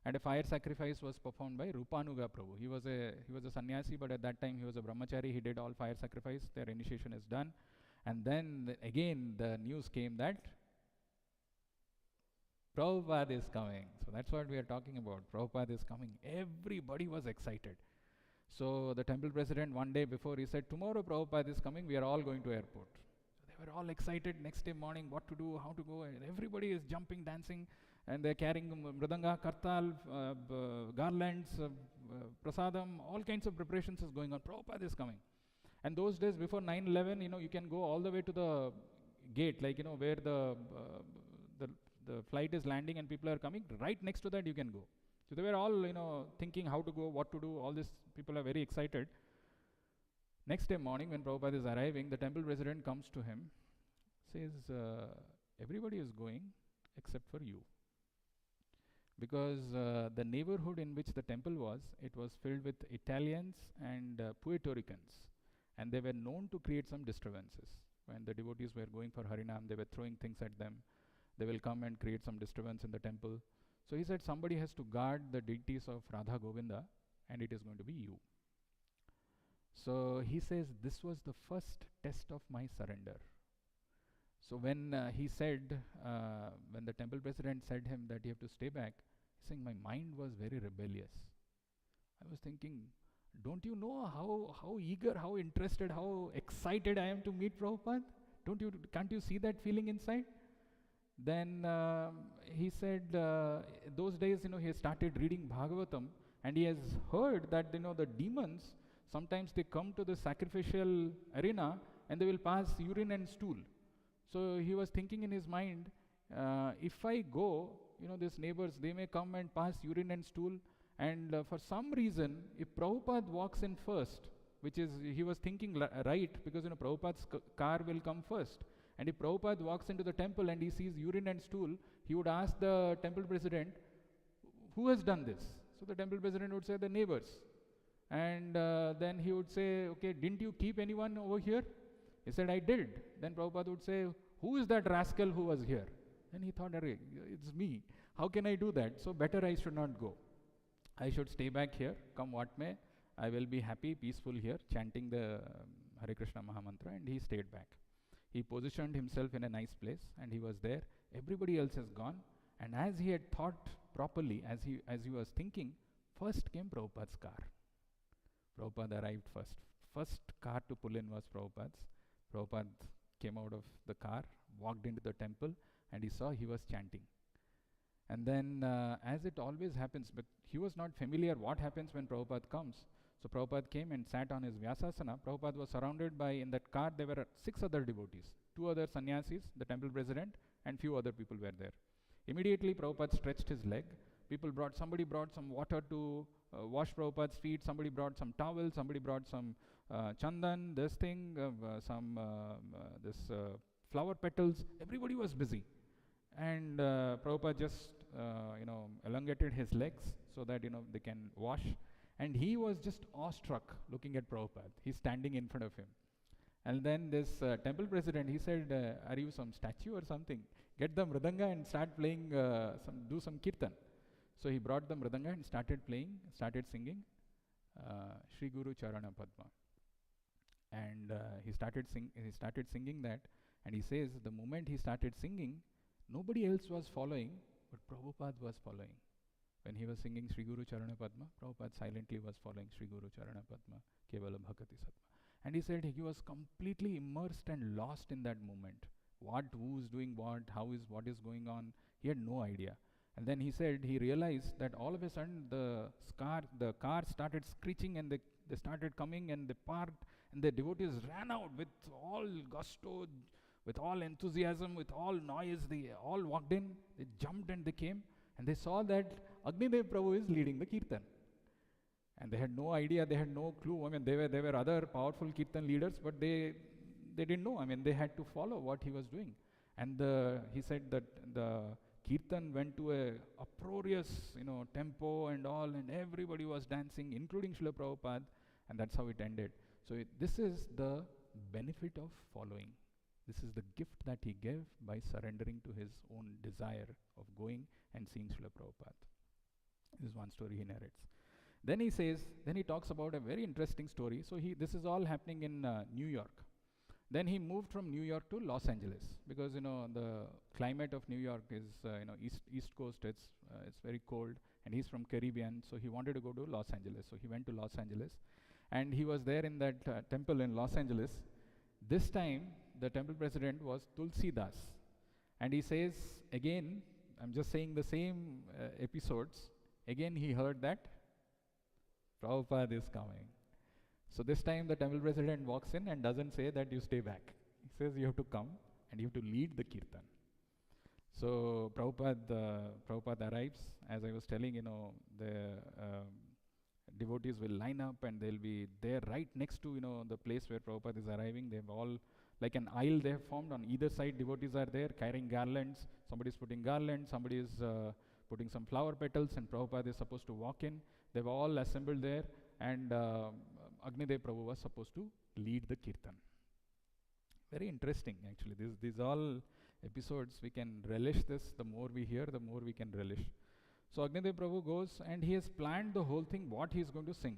And a fire sacrifice was performed by Rupanuga Prabhu. He was a sannyasi, but at that time he was a brahmachari. He did all fire sacrifice. Their initiation is done. And then again the news came that Prabhupada is coming. So that's what we are talking about. Prabhupada is coming. Everybody was excited. So the temple president, one day before, he said, "Tomorrow Prabhupada is coming. We are all going to airport." So they were all excited. Next day morning, what to do, how to go. And everybody is jumping, dancing, and they're carrying mridanga, kartal, garlands, prasadam, all kinds of preparations is going on. Prabhupada is coming. And those days before 9/11, you can go all the way to the gate, like where the flight is landing and people are coming. Right next to that you can go. So they were all thinking how to go, what to do. All this people are very excited. Next day morning, when Prabhupada is arriving, the temple president comes to him, says, "Everybody is going except for you." Because the neighborhood in which the temple was, it was filled with Italians and Puerto Ricans, and they were known to create some disturbances. When the devotees were going for Harinam, they were throwing things at them. They will come and create some disturbance in the temple. So he said, somebody has to guard the deities of Radha Govinda, and it is going to be you. So he says, this was the first test of my surrender. So when he said, when the temple president said him that you have to stay back, he's saying, my mind was very rebellious. I was thinking, don't you know how eager, how interested, how excited I am to meet Prabhupada? Can't you see that feeling inside? Then he said, those days, he has started reading Bhagavatam, and he has heard that, the demons, sometimes they come to the sacrificial arena and they will pass urine and stool. So he was thinking in his mind, if I go, these neighbors, they may come and pass urine and stool, and for some reason, if Prabhupada walks in first, which is, he was thinking right, because Prabhupada's car will come first. And if Prabhupada walks into the temple and he sees urine and stool, he would ask the temple president, who has done this? So the temple president would say, the neighbors. And then he would say, okay, didn't you keep anyone over here? He said, I did. Then Prabhupada would say, who is that rascal who was here? And he thought, it's me. How can I do that? So better I should not go. I should stay back here, come what may. I will be happy, peaceful here, chanting the Hare Krishna Mahamantra, and he stayed back. He positioned himself in a nice place, and he was there. Everybody else has gone. And as he had thought properly, as he was thinking, first came Prabhupada's car. Prabhupada arrived first. First car to pull in was Prabhupada's. Prabhupada came out of the car, walked into the temple, and he saw he was chanting. And then, as it always happens, but he was not familiar what happens when Prabhupada comes. So Prabhupada came and sat on his Vyasasana. Prabhupada was surrounded by, in that car, there were 6 other devotees. 2 other sannyasis, the temple president, and few other people were there. Immediately, Prabhupada stretched his leg. Somebody brought some water to wash Prabhupada's feet. Somebody brought some towels. Somebody brought some chandan, this thing, flower petals. Everybody was busy. And Prabhupada just, elongated his legs so that, they can wash. And he was just awestruck looking at Prabhupada. He's standing in front of him. And then this temple president, he said, are you some statue or something? Get the mridanga and start playing, do some kirtan. So he brought the mridanga and started singing Shri Guru Charana Padma. And he started singing that. And he says the moment he started singing, nobody else was following, but Prabhupada was following. When he was singing Sri Guru Charana Padma, Prabhupada silently was following Sri Guru Charana Padma, Kevala Bhakati Satma. And he said he was completely immersed and lost in that moment. Who's doing what, what is going on, he had no idea. And then he said he realized that all of a sudden the car started screeching, and they started coming, and they parked, and the devotees ran out with all gusto, with all enthusiasm, with all noise. They all walked in, they jumped and they came, and they saw that Agnidev Prabhu is leading the kirtan. And they had no idea, they had no clue. I mean, there were other powerful kirtan leaders, but they didn't know. I mean, they had to follow what he was doing. And he said that the kirtan went to a uproarious, tempo and all, and everybody was dancing, including Srila Prabhupada, and that's how it ended. So this is the benefit of following. This is the gift that he gave by surrendering to his own desire of going and seeing Srila Prabhupada. This is one story he narrates. Then he talks about a very interesting story. So this is all happening in New York. Then he moved from New York to Los Angeles, because the climate of New York is East Coast. It's very cold, and he's from Caribbean, so he wanted to go to Los Angeles. So he went to Los Angeles, and he was there in that temple in Los Angeles. This time the temple president was Tulsi Das, and he says again, I'm just saying the same episodes. Again he heard that Prabhupada is coming. So this time the temple president walks in and doesn't say that you stay back. He says you have to come and you have to lead the kirtan. So Prabhupada arrives. As I was telling, the devotees will line up and they'll be there right next to the place where Prabhupada is arriving. They've all like an aisle they have formed. On either side devotees are there carrying garlands. Somebody's putting garlands, somebody is putting some flower petals, and Prabhupada is supposed to walk in. They've all assembled there, and Agnidev Prabhu was supposed to lead the kirtan. Very interesting, actually. These all episodes, we can relish this. The more we hear, the more we can relish. So Agnidev Prabhu goes, and he has planned the whole thing, what he is going to sing.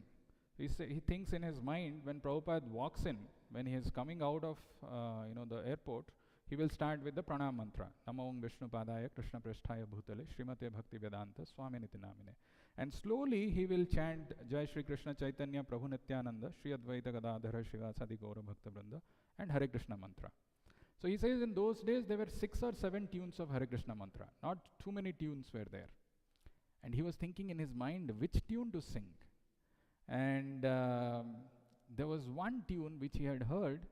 He thinks in his mind, when Prabhupada walks in, when he is coming out of the airport, he will start with the pranam mantra. Namo Om Vishnu Padaya Krishna Prasthaya Bhutale Srimate Bhakti Vedanta Swaminiti Namine. And slowly he will chant Jai Shri Krishna Chaitanya Prabhu Nityananda Shri Advaita Gadadhara Shiva Sadi Gaura Bhakta Vrinda and Hare Krishna mantra. So he says in those days there were 6 or 7 tunes of Hare Krishna mantra. Not too many tunes were there. And he was thinking in his mind which tune to sing. And there was one tune which he had heard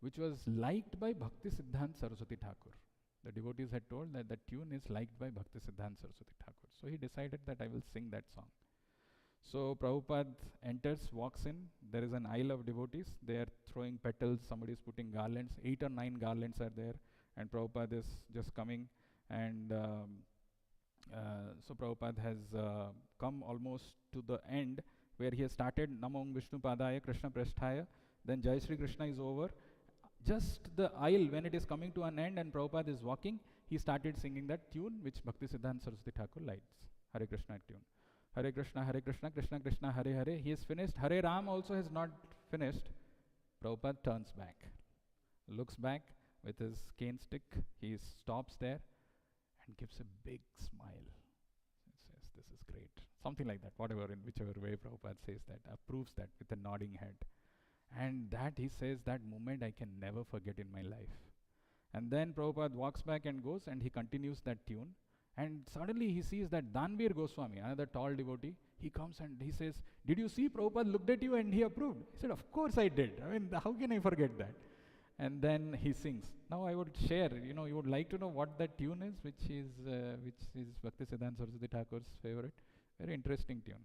which was liked by Bhakti Siddhanta Saraswati Thakur. The devotees had told that the tune is liked by Bhakti Siddhanta Saraswati Thakur. So he decided that I will sing that song. So Prabhupada enters, walks in. There is an aisle of devotees. They are throwing petals. Somebody is putting garlands. 8 or 9 garlands are there. And Prabhupada is just coming. And so Prabhupada has come almost to the end where he has started Namo Om Vishnu Padaya Krishna Prasthaya. Then Jai Shri Krishna is over. Just the aisle, when it is coming to an end and Prabhupada is walking, he started singing that tune which Bhakti Siddhanta Saraswati Thakur likes, Hare Krishna tune. Hare Krishna, Krishna Krishna, Hare Hare. He is finished. Hare Ram also has not finished. Prabhupada turns back, looks back with his cane stick. He stops there and gives a big smile. He says, this is great. Something like that, whatever, in whichever way Prabhupada says that, approves that with a nodding head. And that, he says, that moment I can never forget in my life. And then Prabhupada walks back and goes, and he continues that tune. And suddenly he sees that Danvir Goswami, another tall devotee, he comes and he says, did you see Prabhupada looked at you and he approved? He said, of course I did. I mean, how can I forget that? And then he sings. Now I would share, you would like to know what that tune is, which is Bhakti Siddhanta Saraswati Thakur's favorite. Very interesting tune.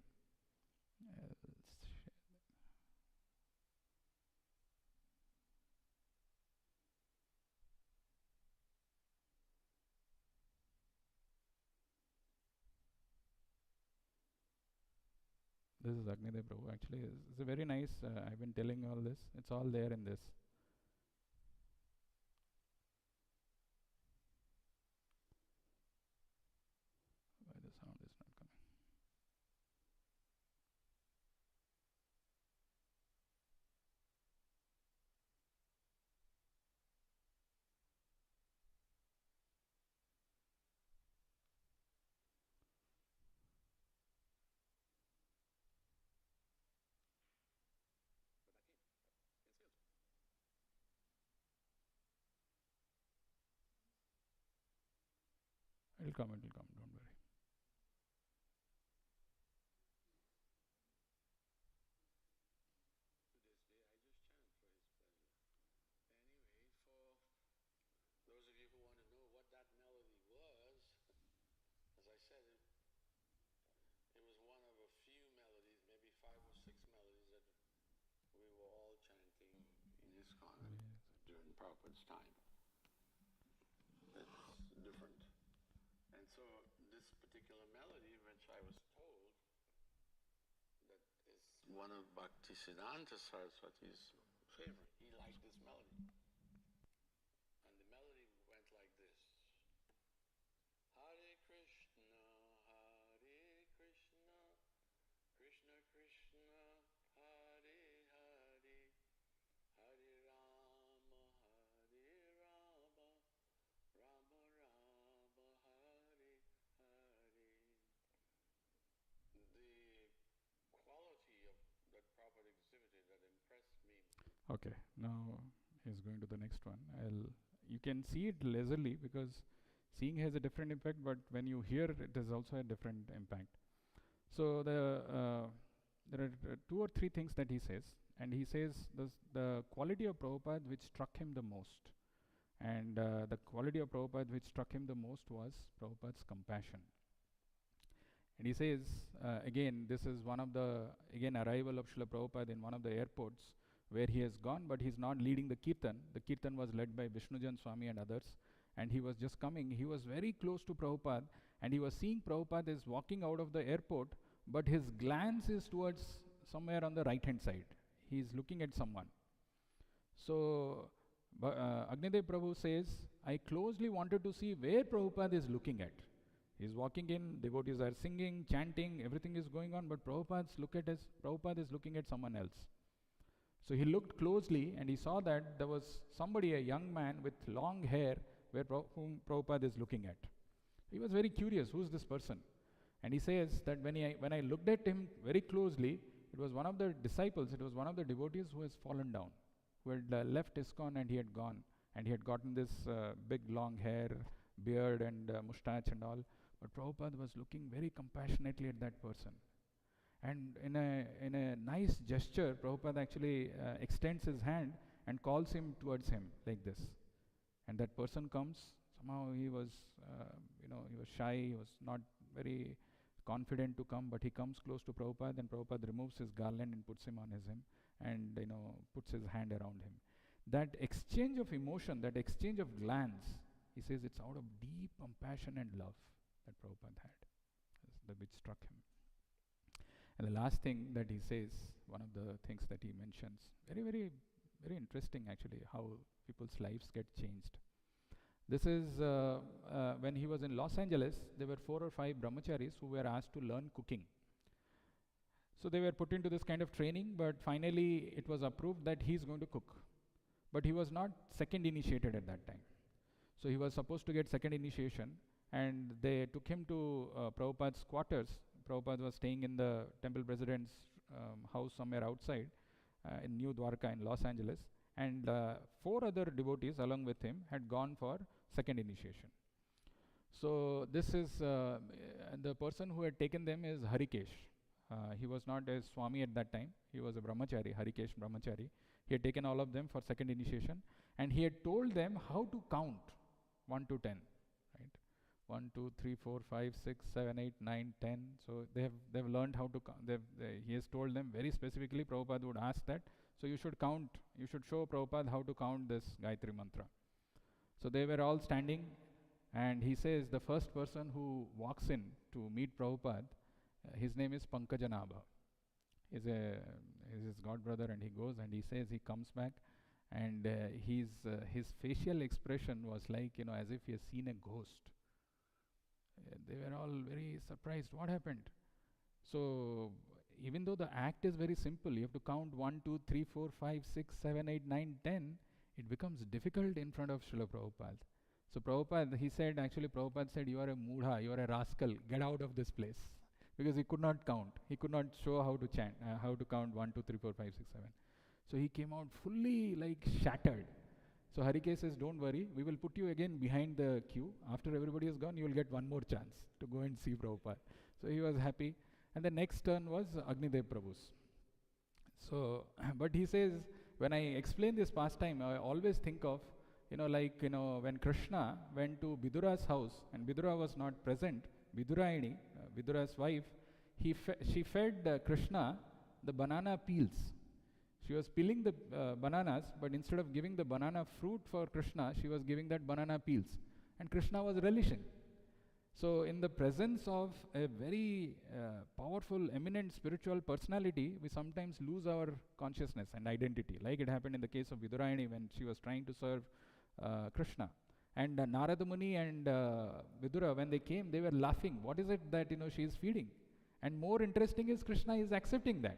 This is Agnidev Prabhu. Actually, it's a very nice, I've been telling you all this. It's all there in this. Why the sound is not coming? It'll come, don't worry. Those of you who want to know what that melody was, as I said, it was one of a few melodies, maybe 5 or 6 melodies that we were all chanting in ISKCON during Prabhupada's time. It's different. And so this particular melody, which I was told that is one of Bhaktisiddhanta Saraswati's favorite, he liked this melody. And the melody went like this. Hare Krishna, Krishna Krishna, Hare Hare, Hare Rama, Rama Rama, Hare Hare. The quality of that Prabhupada exhibited that impressed me. Okay, now he's going to the next one. You can see it leisurely because seeing has a different impact, but when you hear it has also a different impact. So there are 2 or 3 things that he says, and he says the quality of Prabhupada which struck him the most, and the quality of Prabhupada which struck him the most was Prabhupada's compassion. And he says, again, this is one of the, arrival of Srila Prabhupada in one of the airports where he has gone, but he's not leading the Kirtan. The Kirtan was led by Vishnujan Swami and others, and he was just coming. He was very close to Prabhupada, and he was seeing Prabhupada is walking out of the airport, but his glance is towards somewhere on the right-hand side. He is looking at someone. So, Agnidev Prabhu says, I closely wanted to see where Prabhupada is looking at. He is walking in, devotees are singing, chanting, everything is going on, but Prabhupada is looking at someone else. So he looked closely and he saw that there was somebody, a young man with long hair, whom Prabhupada is looking at. He was very curious, who is this person? And he says that when I looked at him very closely, it was one of the disciples, it was one of the devotees who has fallen down, who had left ISKCON and he had gone. And he had gotten this big long hair, beard and moustache and all. But Prabhupada was looking very compassionately at that person. And in a nice gesture, Prabhupada actually extends his hand and calls him towards him like this. And that person comes. Somehow he was, he was shy. He was not very confident to come, but he comes close to Prabhupada, and Prabhupada removes his garland and puts him on his hymn, and puts his hand around him. That exchange of emotion, that exchange of glance, he says it's out of deep compassion and love that Prabhupada had, which struck him. And the last thing that he says, one of the things that he mentions, very, very, very interesting actually, how people's lives get changed. This is when he was in Los Angeles, there were 4 or 5 brahmacharis who were asked to learn cooking. So they were put into this kind of training, but finally it was approved that he's going to cook. But he was not second initiated at that time. So he was supposed to get second initiation, and they took him to Prabhupada's quarters. Prabhupada was staying in the temple president's house somewhere outside in New Dwarka in Los Angeles, and 4 other devotees along with him had gone for second initiation. So this is the person who had taken them is Harikesh. He was not a Swami at that time. He was a brahmachari, Harikesh brahmachari. He had taken all of them for second initiation, and he had told them how to count 1 to 10, right? 1, 2, 3, 4, 5, 6, 7, 8, 9, 10. So they've learned how to count. He has told them very specifically. Prabhupada would ask that. So you should count. You should show Prabhupada how to count this Gayatri mantra. So they were all standing, and he says the first person who walks in to meet Prabhupada, his name is Pankajanabha. He's his god brother, and he goes and he says he comes back, and his facial expression was like, as if he has seen a ghost. They were all very surprised. What happened? So even though the act is very simple, you have to count 1, 2, 3, 4, 5, 6, 7, 8, 9, 10. It becomes difficult in front of Srila Prabhupada. So Prabhupada said, you are a mudha, you are a rascal, get out of this place. Because he could not count. He could not show how to chant, how to count 1, 2, 3, 4, 5, 6, 7. So he came out fully like shattered. So Harike says, don't worry, we will put you again behind the queue. After everybody is gone, you will get one more chance to go and see Prabhupada. So he was happy. And the next turn was Agnidev Prabhu's. So, but he says, when I explain this pastime, I always think of, when Krishna went to Vidura's house and Vidura was not present, Vidurayani, Vidura's wife, she fed Krishna the banana peels. She was peeling the bananas, but instead of giving the banana fruit for Krishna, she was giving that banana peels. And Krishna was relishing. So in the presence of a very powerful, eminent spiritual personality, we sometimes lose our consciousness and identity, like it happened in the case of Vidurayani when she was trying to serve Krishna. And Narada Muni and Vidura, when they came, they were laughing. What is it that she is feeding? And more interesting is Krishna is accepting that.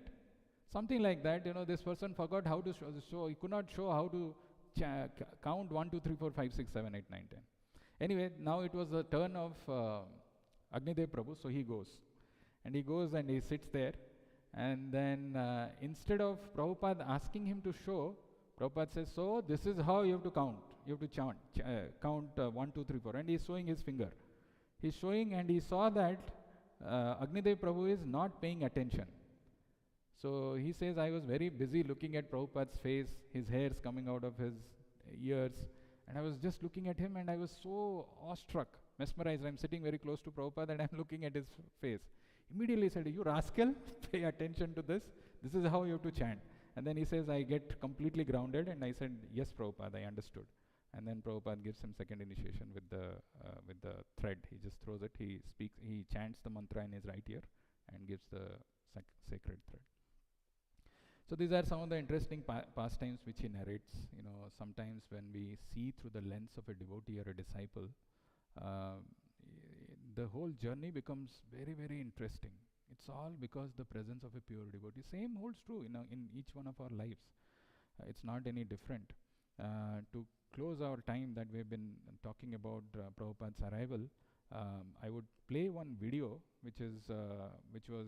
Something like that, this person forgot how to show, he could not show how to count 1, 2, 3, 4, 5, 6, 7, 8, 9, 10. Anyway, now it was the turn of Agnidev Prabhu, so he goes. And he goes and he sits there. And then instead of Prabhupada asking him to show, Prabhupada says, so this is how you have to count. You have to count 1, 2, 3, 4. And he's showing his finger. He's showing, and he saw that Agnidev Prabhu is not paying attention. So he says, I was very busy looking at Prabhupada's face, his hairs coming out of his ears, and I was just looking at him and I was so awestruck, mesmerized. I'm sitting very close to Prabhupada and I'm looking at his face. Immediately he said, you rascal, pay attention to this. This is how you have to chant. And then he says, I get completely grounded, and I said, yes, Prabhupada, I understood. And then Prabhupada gives him second initiation with the thread. He just throws it, he chants the mantra in his right ear and gives the sacred thread. So these are some of the interesting pastimes which he narrates. Sometimes when we see through the lens of a devotee or a disciple, the whole journey becomes very, very interesting. It's all because the presence of a pure devotee. Same holds true in each one of our lives. It's not any different. To close our time that we've been talking about Prabhupada's arrival, I would play one video which was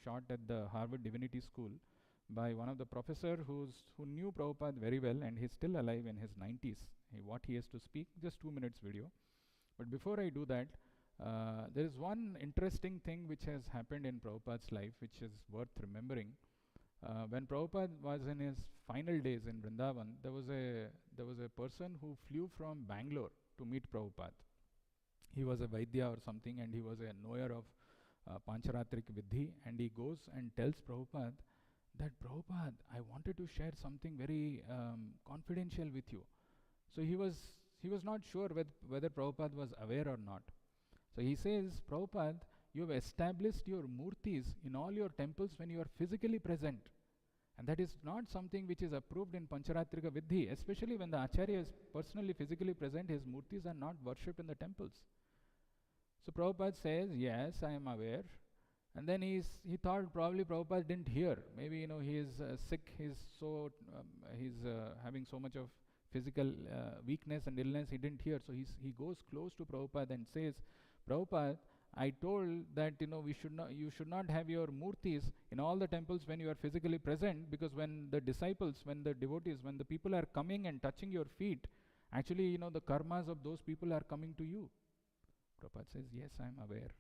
shot at the Harvard Divinity School by one of the professor who knew Prabhupada very well, and he's still alive in his 90s. What he has to speak, just 2 minutes video. But before I do that, there is one interesting thing which has happened in Prabhupada's life which is worth remembering. When Prabhupada was in his final days in Vrindavan, there was a person who flew from Bangalore to meet Prabhupada. He was a Vaidya or something, and he was a knower of Pancharatrik Vidhi, and he goes and tells Prabhupada that, Prabhupada, I wanted to share something very confidential with you. So he was not sure whether Prabhupada was aware or not. So he says, Prabhupada, you have established your murtis in all your temples when you are physically present. And that is not something which is approved in Pancharatrika Vidhi, especially when the Acharya is personally physically present, his murtis are not worshipped in the temples. So Prabhupada says, yes, I am aware. And then he thought probably Prabhupada didn't hear. Maybe he is sick. He's having so much of physical weakness and illness. He didn't hear. So he goes close to Prabhupada and says, Prabhupada, I told that you should not have your murtis in all the temples when you are physically present, because when the disciples, when the devotees, when the people are coming and touching your feet, actually the karmas of those people are coming to you. Prabhupada says, yes, I am aware.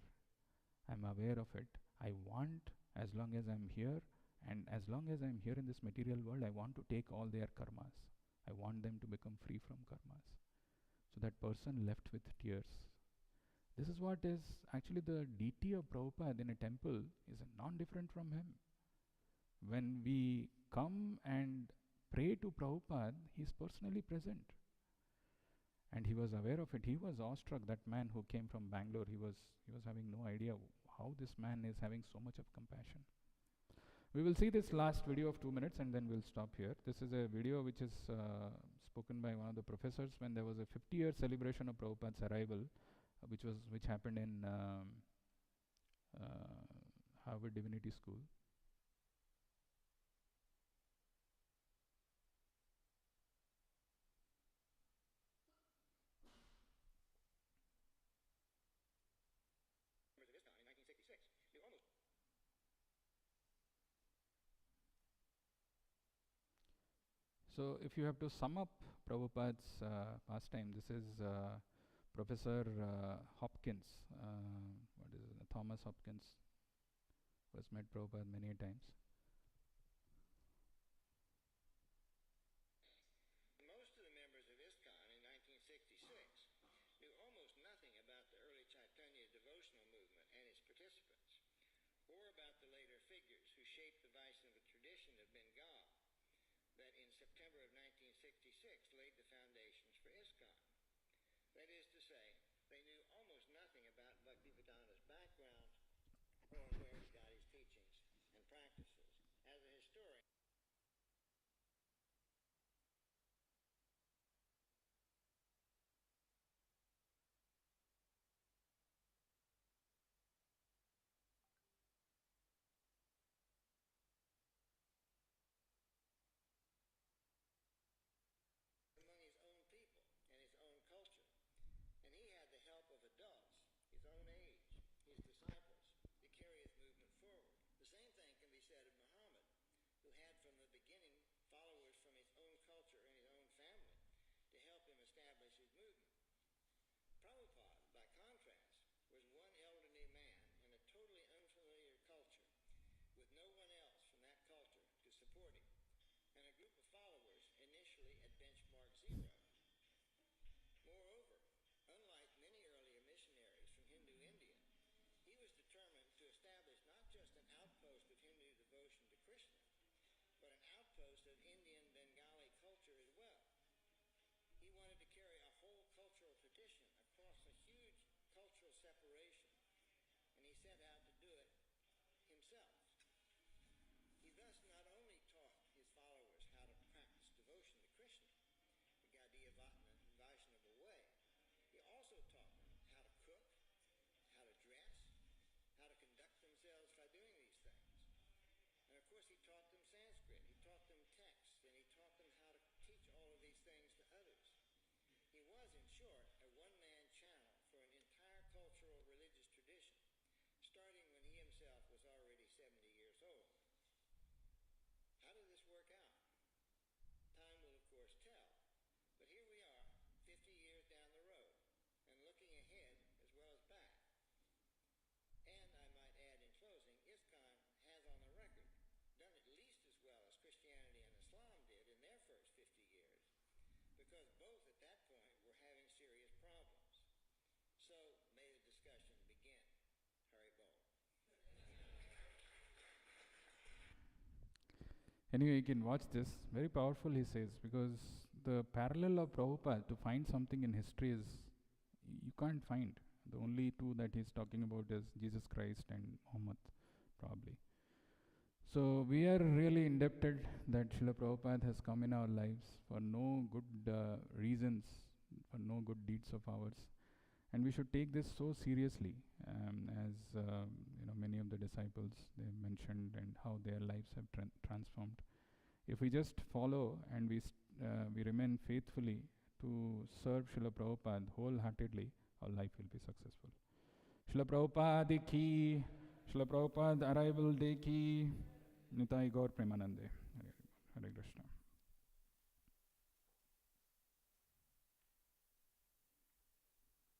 I am aware of it. I want, as long as I am here, and as long as I am here in this material world, I want to take all their karmas. I want them to become free from karmas. So that person left with tears. This is what is actually the deity of Prabhupada in a temple is non-different from him. When we come and pray to Prabhupada, he is personally present. And he was aware of it. He was awestruck, that man who came from Bangalore. He was having no idea how this man is having so much of compassion. We will see this last video of 2 minutes and then we'll stop here. This is a video which is spoken by one of the professors when there was a 50-year celebration of Prabhupada's arrival, which happened in Harvard Divinity School. So if you have to sum up Prabhupada's pastime, this is Professor Hopkins, what is it, Thomas Hopkins, who has met Prabhupada many times. Most of the members of ISKCON in 1966 knew almost nothing about the early Chaitanya devotional movement and its participants, or about the later figures who shaped the Vaishnava tradition of Bengal that in September of 1966 laid the foundations for ISKCON. That is to say, they knew almost nothing about Bhaktivedanta's background or where he got his teachings and practices. As a historian, among his own people and his own culture. And he had the help of adults, his own age, his disciples, to carry his movement forward. The same thing can be said of Muhammad, who had from the beginning followers from his own culture and his own family to help him establish his movement. Prabhupada, by contrast, was one elderly man in a totally unfamiliar culture, with no one else from that culture to support him, and a group of followers initially at benchmark zero. Moreover, unlike many earlier missionaries from Hindu India, he was determined to establish not just an outpost of Hindu devotion to Krishna, but an outpost of Indian Bengali culture as well. He wanted to carry a whole cultural tradition across a huge cultural separation, and he set out to do it himself. He thus not only taught his followers how to practice devotion to Krishna, the Gaudiya Vaishnava way, he also taught them how to cook, how to dress, how to conduct themselves by doing these things. And of course he taught them Sanskrit, he taught them texts, and he taught them how to teach all of these things to others. He was, in short, a one-man channel for an entire cultural religious tradition, starting when he himself was already 70 years old. How did this work out? Time will, of course, tell. But here we are, 50 years down the road, and looking ahead as well as back. And I might add in closing, ISKCON has on the record done at least as well as Christianity and Islam did in their first 50 years, because both at that point were having serious problems. So may the discussion begin. Hari Bol. Anyway, you can watch this. Very powerful, he says, because the parallel of Prabhupada to find something in history is, you can't find. The only two that he's talking about is Jesus Christ and Muhammad, probably. So we are really indebted that Srila Prabhupada has come in our lives for no good reasons, for no good deeds of ours. And we should take this so seriously, as many of the disciples they mentioned, and how their lives have transformed. If we just follow and we remain faithfully to serve Srila Prabhupada wholeheartedly, our life will be successful. Srila Prabhupada ki, Srila Prabhupada arrival day ki, Nitai Gaur Premanande. Hare Krishna.